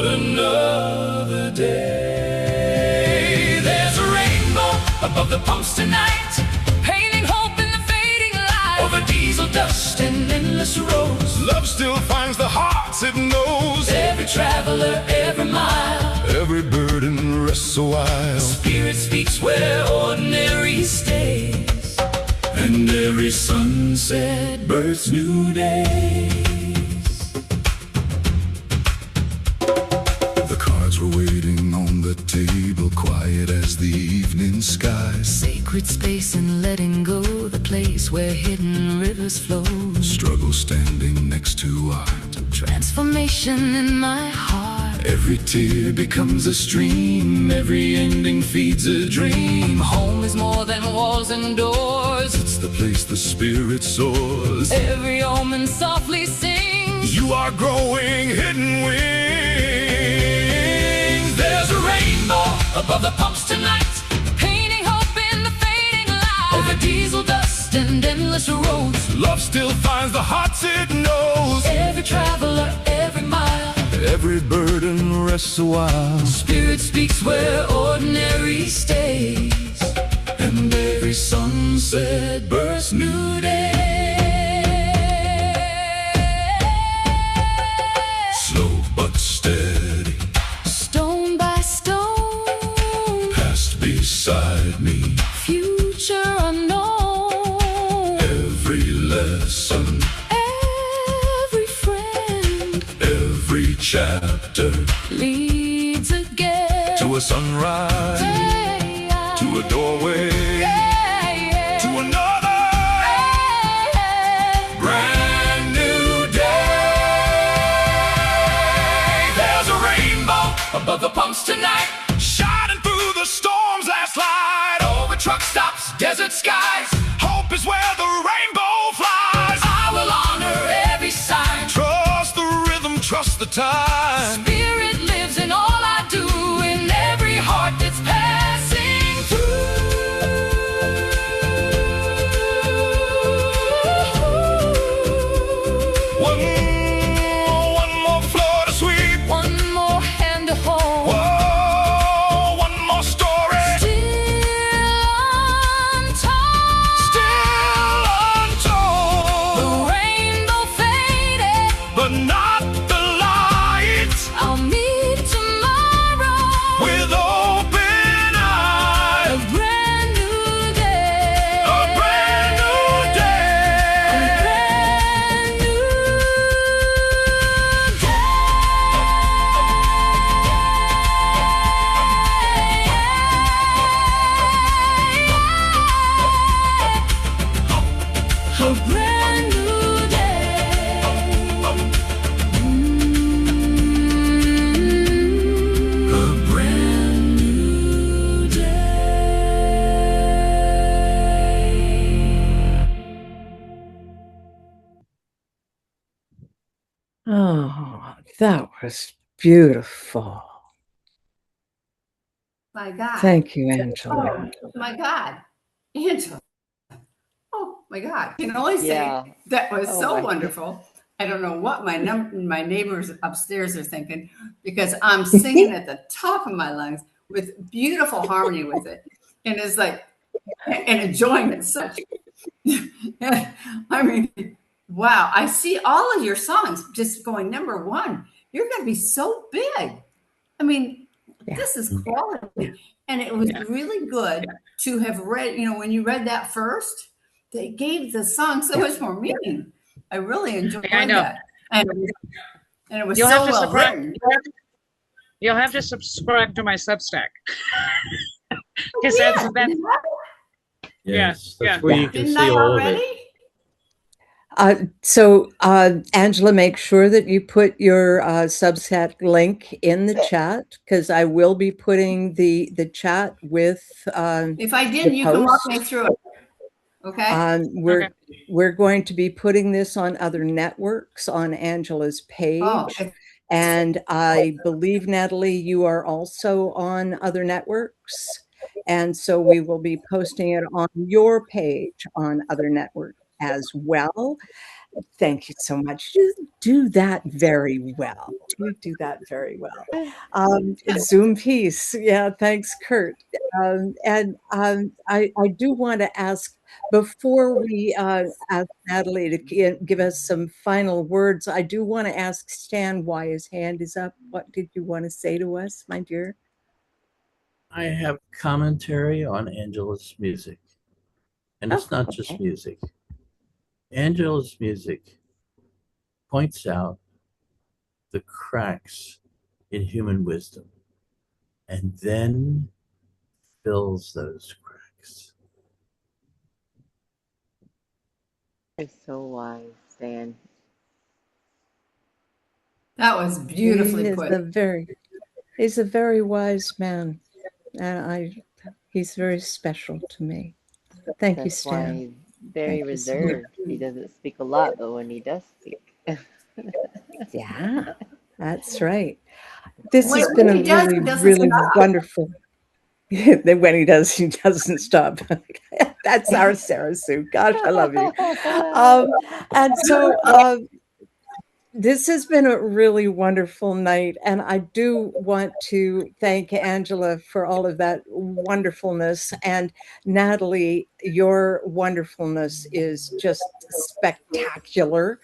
another day. there's a rainbow above the pumps tonight, painting hope in the fading light, Over diesel dust and endless roads, love still finds the hearts it knows. every traveler, every mile, Every burden rests a while, spirit speaks where ordinary stays, and every sunset births new days. The cards were waiting on the table, quiet as the evening skies. sacred space and letting go, the place where hidden rivers flow, Struggle standing next to art. transformation in my heart. Every tear becomes a stream, every ending feeds a dream. Home is more than walls and doors, It's the place the spirit soars. every omen softly sings. You are growing hidden wings. There's a rainbow above the pumps tonight, painting hope in the fading light, Over diesel dust and endless roads, Love still finds the hearts it knows. every traveler, every mile, Every burden rests a while, spirit speaks where ordinary stays, and every sunset births new day. Slow but steady, stone by stone, past beside me. future unknown, Every lesson, every friend every chapter, leads again to a sunrise, to a doorway, to another brand new day. There's a rainbow above the pumps tonight, Shining through the storm's last light. over truck stops, desert skies. Hope is where the rainbow flies. I will honor every sign. Trust the rhythm, trust the time. Spirit lives in all I do, in every heart that's passing through. One more floor to sweep. One more hand to hold. Whoa, one more story. Still untold. The Still untold, rainbow faded. but not the light. I'll meet tomorrow With open a eyes, brand new day. a brand new day. A brand new day. A brand new day. A brand new day. Oh, that was beautiful. My God. Thank you, Angela. Oh, my God. Angela. Oh, my God. I can only say Yeah. that was Oh, so my wonderful. I don't know what my neighbors upstairs are thinking, because I'm singing at the top of my lungs with beautiful harmony with it. And it's like, and enjoying it such. I mean, wow. I see all of your songs just going number one. You're going to be so big. I mean, this is quality. And it was really good to have read, when you read that first, they gave the song so much more meaning. I really enjoyed I know. that. And it was You'll so have to well subscribe. written. You'll have to subscribe to my Substack. Because that's Yes, yeah. that's where you can Didn't see I all of already? it. So, Angela, make sure that you put your Substack link in the chat, because I will be putting the chat with If I didn't, you can walk me through it. Okay. We're going to be putting this on other networks on Angela's page. Oh, And I believe, Natalie, you are also on other networks. And so we will be posting it on your page on other networks as well. Thank you so much. You do that very well. You do that very well. Zoom piece. Yeah, thanks, Kurt. I do want to ask before we ask Natalie to give us some final words. I do want to ask Stan why his hand is up. What did you want to say to us, my dear? I have commentary on Angela's music, and it's not just Okay. music. Angela's music points out the cracks in human wisdom and then fills those cracks. You're so wise, Stan. That was He beautifully is put. he's a very wise man, and he's very special to me. Thank you, That's why Stan. he's very Thank you so much. reserved. He doesn't speak a lot, but when he does speak, Yeah, that's right. This has When been a he does, really, he doesn't really stop. wonderful. Then when he doesn't stop. That's our Sarah Sue. Gosh, I love you. And so this has been a really wonderful night, and I do want to thank Angela for all of that wonderfulness. And Natalie, your wonderfulness is just spectacular.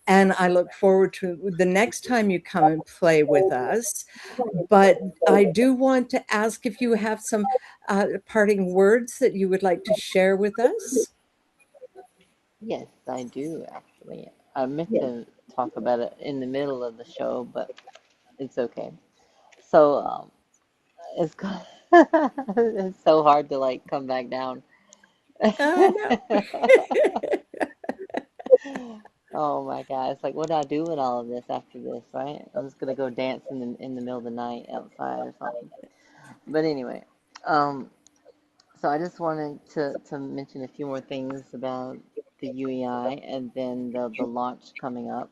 And I look forward to the next time you come and play with us. But I do want to ask if you have some parting words that you would like to share with us. yes, I do actually. I meant to talk about it in the middle of the show, but it's okay. So, it's it's so hard to like come back down. I know. Oh my God, it's like what do I do with all of this after this, right? I'm just gonna go dance in the middle of the night outside or something. But anyway, um, so I just wanted to mention a few more things about the UEI and then the launch coming up.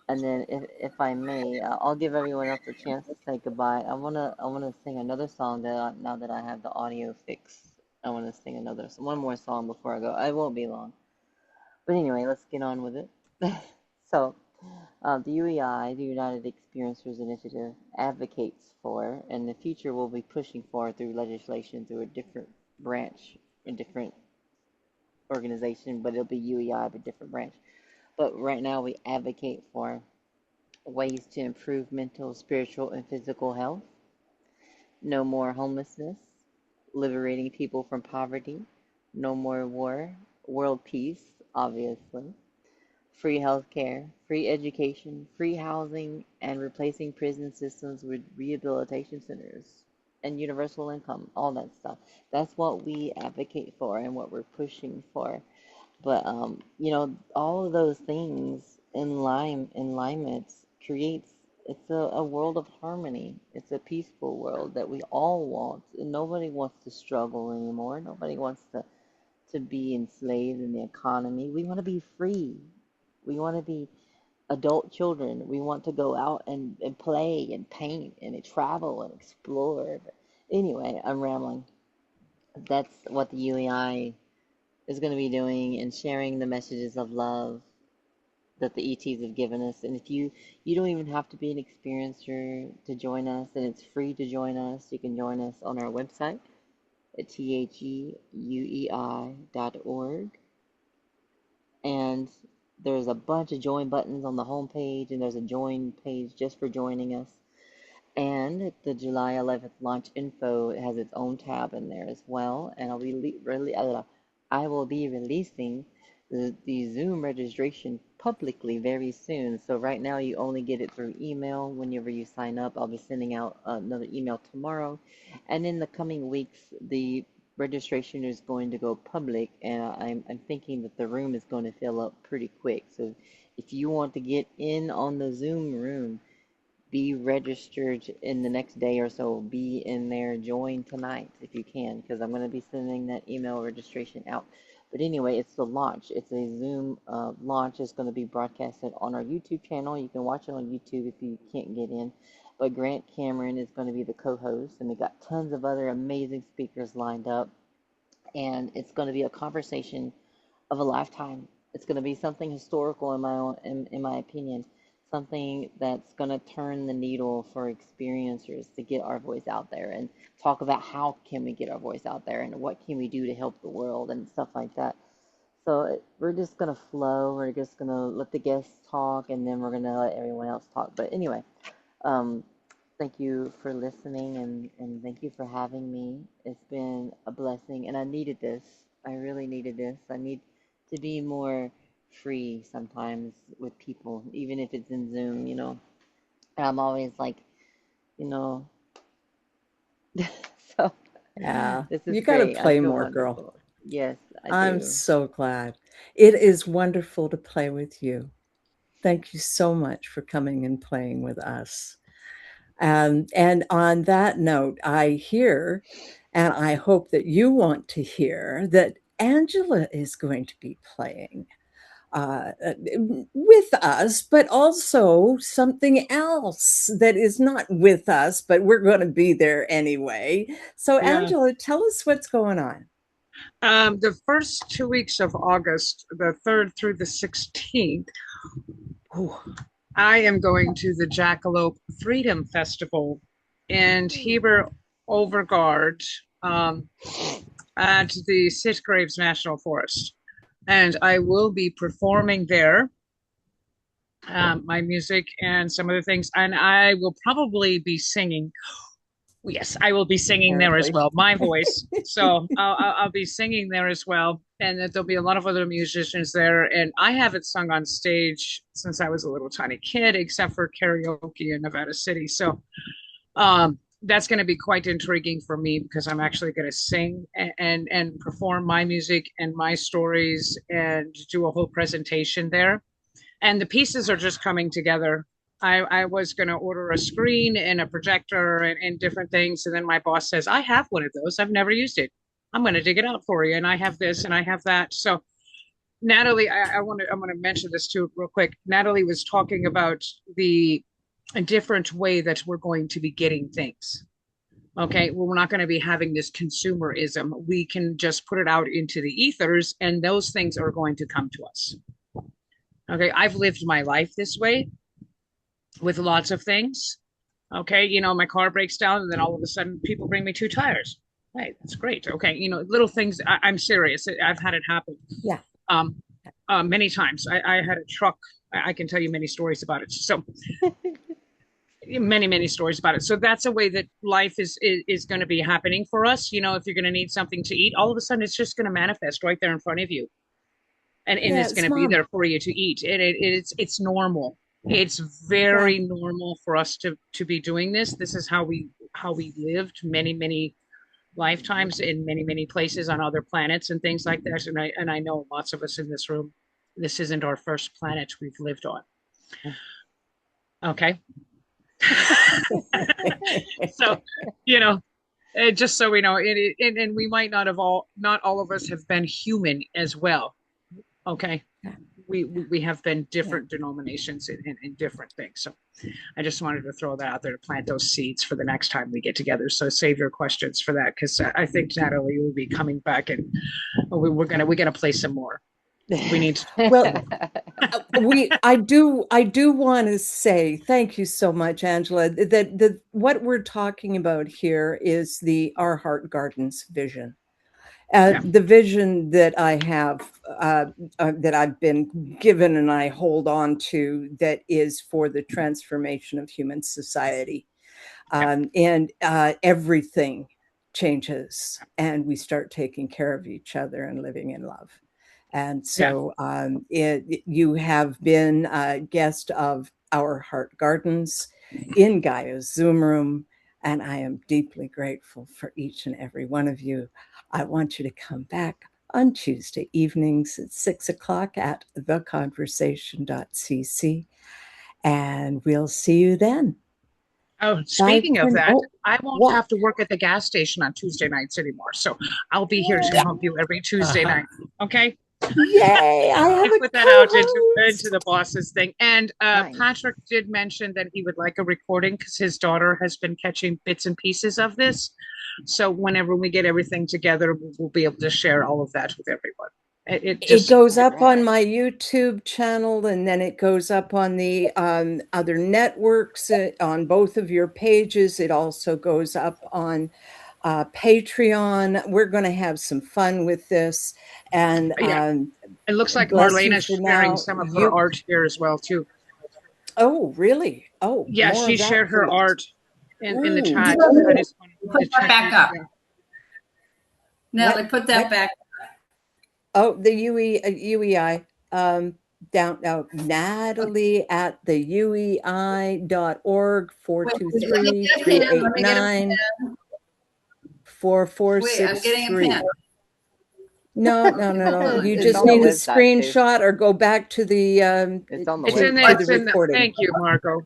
And then if I may, I'll give everyone else a chance to say goodbye. I wanna sing another song now that I have the audio fixed. I want to sing one more song before I go. I won't be long. But anyway, let's get on with it. So, the UEI, the United Experiencers Initiative, advocates for, and the future will be pushing for through legislation through a different branch, a different organization, but it'll be UEI, but different branch. But right now, we advocate for ways to improve mental, spiritual, and physical health, no more homelessness, liberating people from poverty, no more war, world peace, obviously, free healthcare, free education, free housing, and replacing prison systems with rehabilitation centers and universal income, all that stuff. That's what we advocate for and what we're pushing for. But all of those things in alignment creates it's a world of harmony. It's a peaceful world that we all want. And nobody wants to struggle anymore. Nobody wants to be enslaved in the economy. We want to be free. We want to be adult children. We want to go out and play and paint and travel and explore. But anyway, I'm rambling. That's what the UEI is going to be doing and sharing the messages of love that the ETs have given us. And if you don't even have to be an experiencer to join us, and it's free to join us. You can join us on our website at theUEI.org. And there's a bunch of join buttons on the home page, and there's a join page just for joining us. And the July 11th launch info has its own tab in there as well. And I will be releasing the Zoom registration publicly very soon. So right now you only get it through email whenever you sign up. I'll be sending out another email tomorrow. And in the coming weeks, the registration is going to go public, and I'm thinking that the room is going to fill up pretty quick. So if you want to get in on the Zoom room, be registered in the next day or so. Be in there, join tonight if you can, because I'm going to be sending that email registration out But anyway, it's the launch. It's a Zoom launch. It's going to be broadcasted on our YouTube channel. You can watch it on YouTube if you can't get in. But Grant Cameron is going to be the co-host, and we got tons of other amazing speakers lined up. And it's going to be a conversation of a lifetime. It's going to be something historical in my opinion, something that's going to turn the needle for experiencers to get our voice out there and talk about how can we get our voice out there and what can we do to help the world and stuff like that. So we're just going to flow. We're just going to let the guests talk, and then we're going to let everyone else talk. But anyway, thank you for listening, and thank you for having me. It's been a blessing, and I needed this. I really needed this. I need to be more free sometimes with people, even if it's in Zoom, And I'm always like, you know, so Yeah, this is you got to great. I play feel more, girl. wonderful. Yes, I I'm do. so glad. It is wonderful to play with you. Thank you so much for coming and playing with us. And on that note, I hear, and I hope that you want to hear, that Angela is going to be playing uh, with us, but also something else that is not with us, but we're going to be there anyway. So, Yeah. Angela, tell us what's going on. The first 2 weeks of August, the 3rd through the 16th, I am going to the Jackalope Freedom Festival in Heber Overgaard at the Sitgraves National Forest. And I will be performing there my music and some other things. And I will probably be singing. Yes, I will be singing there as well. My voice. So I'll be singing there as well. And there'll be a lot of other musicians there. And I haven't sung on stage since I was a little tiny kid, except for karaoke in Nevada City. So that's going to be quite intriguing for me because I'm actually going to sing and perform my music and my stories and do a whole presentation there. And the pieces are just coming together. I was going to order a screen and a projector and different things. And then my boss says, I have one of those. I've never used it. I'm going to dig it out for you. And I have this and I have that. So Natalie, I want to mention this too real quick. Natalie was talking about a different way that we're going to be getting things. Okay, well, we're not going to be having this consumerism. We can just put it out into the ethers and those things are going to come to us. Okay, I've lived my life this way with lots of things. Okay, my car breaks down and then all of a sudden people bring me 2 tires. Hey, that's great. Okay, little things. I'm serious. I've had it happen. Yeah. Many times. I had a truck. I can tell you many stories about it. So many stories about it. So that's a way that life is going to be happening for us. If you're going to need something to eat, all of a sudden it's just going to manifest right there in front of you. And Yeah, it's going to be there for you to eat. It's normal. It's very normal for us to be doing this. This is how we lived many lifetimes in many places on other planets and things like that. And I know lots of us in this room, this isn't our first planet we've lived on. Okay. So, just so we know, and we might not all of us have been human as well. Okay. We have been different denominations in different things. So I just wanted to throw that out there to plant those seeds for the next time we get together. So save your questions for that, because I think Natalie will be coming back and we're gonna play some more. We need to. Well, I do want to say thank you so much, Angela. That what we're talking about here is Our Heart Gardens vision. The vision that I have, that I've been given and I hold on to, that is for the transformation of human society. And everything changes and we start taking care of each other and living in love. And so you have been a guest of Our Heart Gardens in Gaia's Zoom room, and I am deeply grateful for each and every one of you. I want you to come back on Tuesday evenings at 6 o'clock at theconversation.cc, and we'll see you then. Oh, speaking of that, Oh, I won't what? have to work at the gas station on Tuesday nights anymore. So I'll be here to help you every Tuesday night. Okay. Yay! I have I a put that out into co-host. the boss's thing. And Nice. Patrick did mention that he would like a recording because his daughter has been catching bits and pieces of this. So whenever we get everything together, we'll be able to share all of that with everyone. It It just goes up on my YouTube channel, and then it goes up on the other networks, on both of your pages. It also goes up on Patreon. We're going to have some fun with this. And yeah, it looks like bless you Marlena's for sharing now. some of her art here as well too. Oh, really? Oh, Yeah, more she of that, shared her please. art in the Ooh. chat. I just wanted Put to that check back in. up. Yeah. Natalie, What? put that What? back. Oh, the UEI. Down now, Natalie at the UEI.org, Wait, let me get a pen. Let me get a 423-389-4463. Wait, I'm getting a pen. No. You It's just on the need a website too. screenshot or go back to the It's on the It's in website. the, it's in the, recording. thank you, Margot.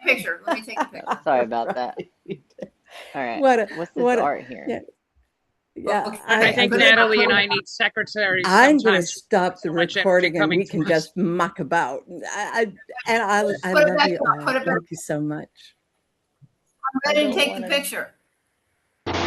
Picture. Let me take a picture. Sorry about that. All right. What's this art here? Yeah, I think Natalie and I need secretaries I'm going to sometimes. stop the So much energy recording and coming we can to us. just muck about. I Put it love back you up, all. put it back Thank you so much. I'm ready to take the picture.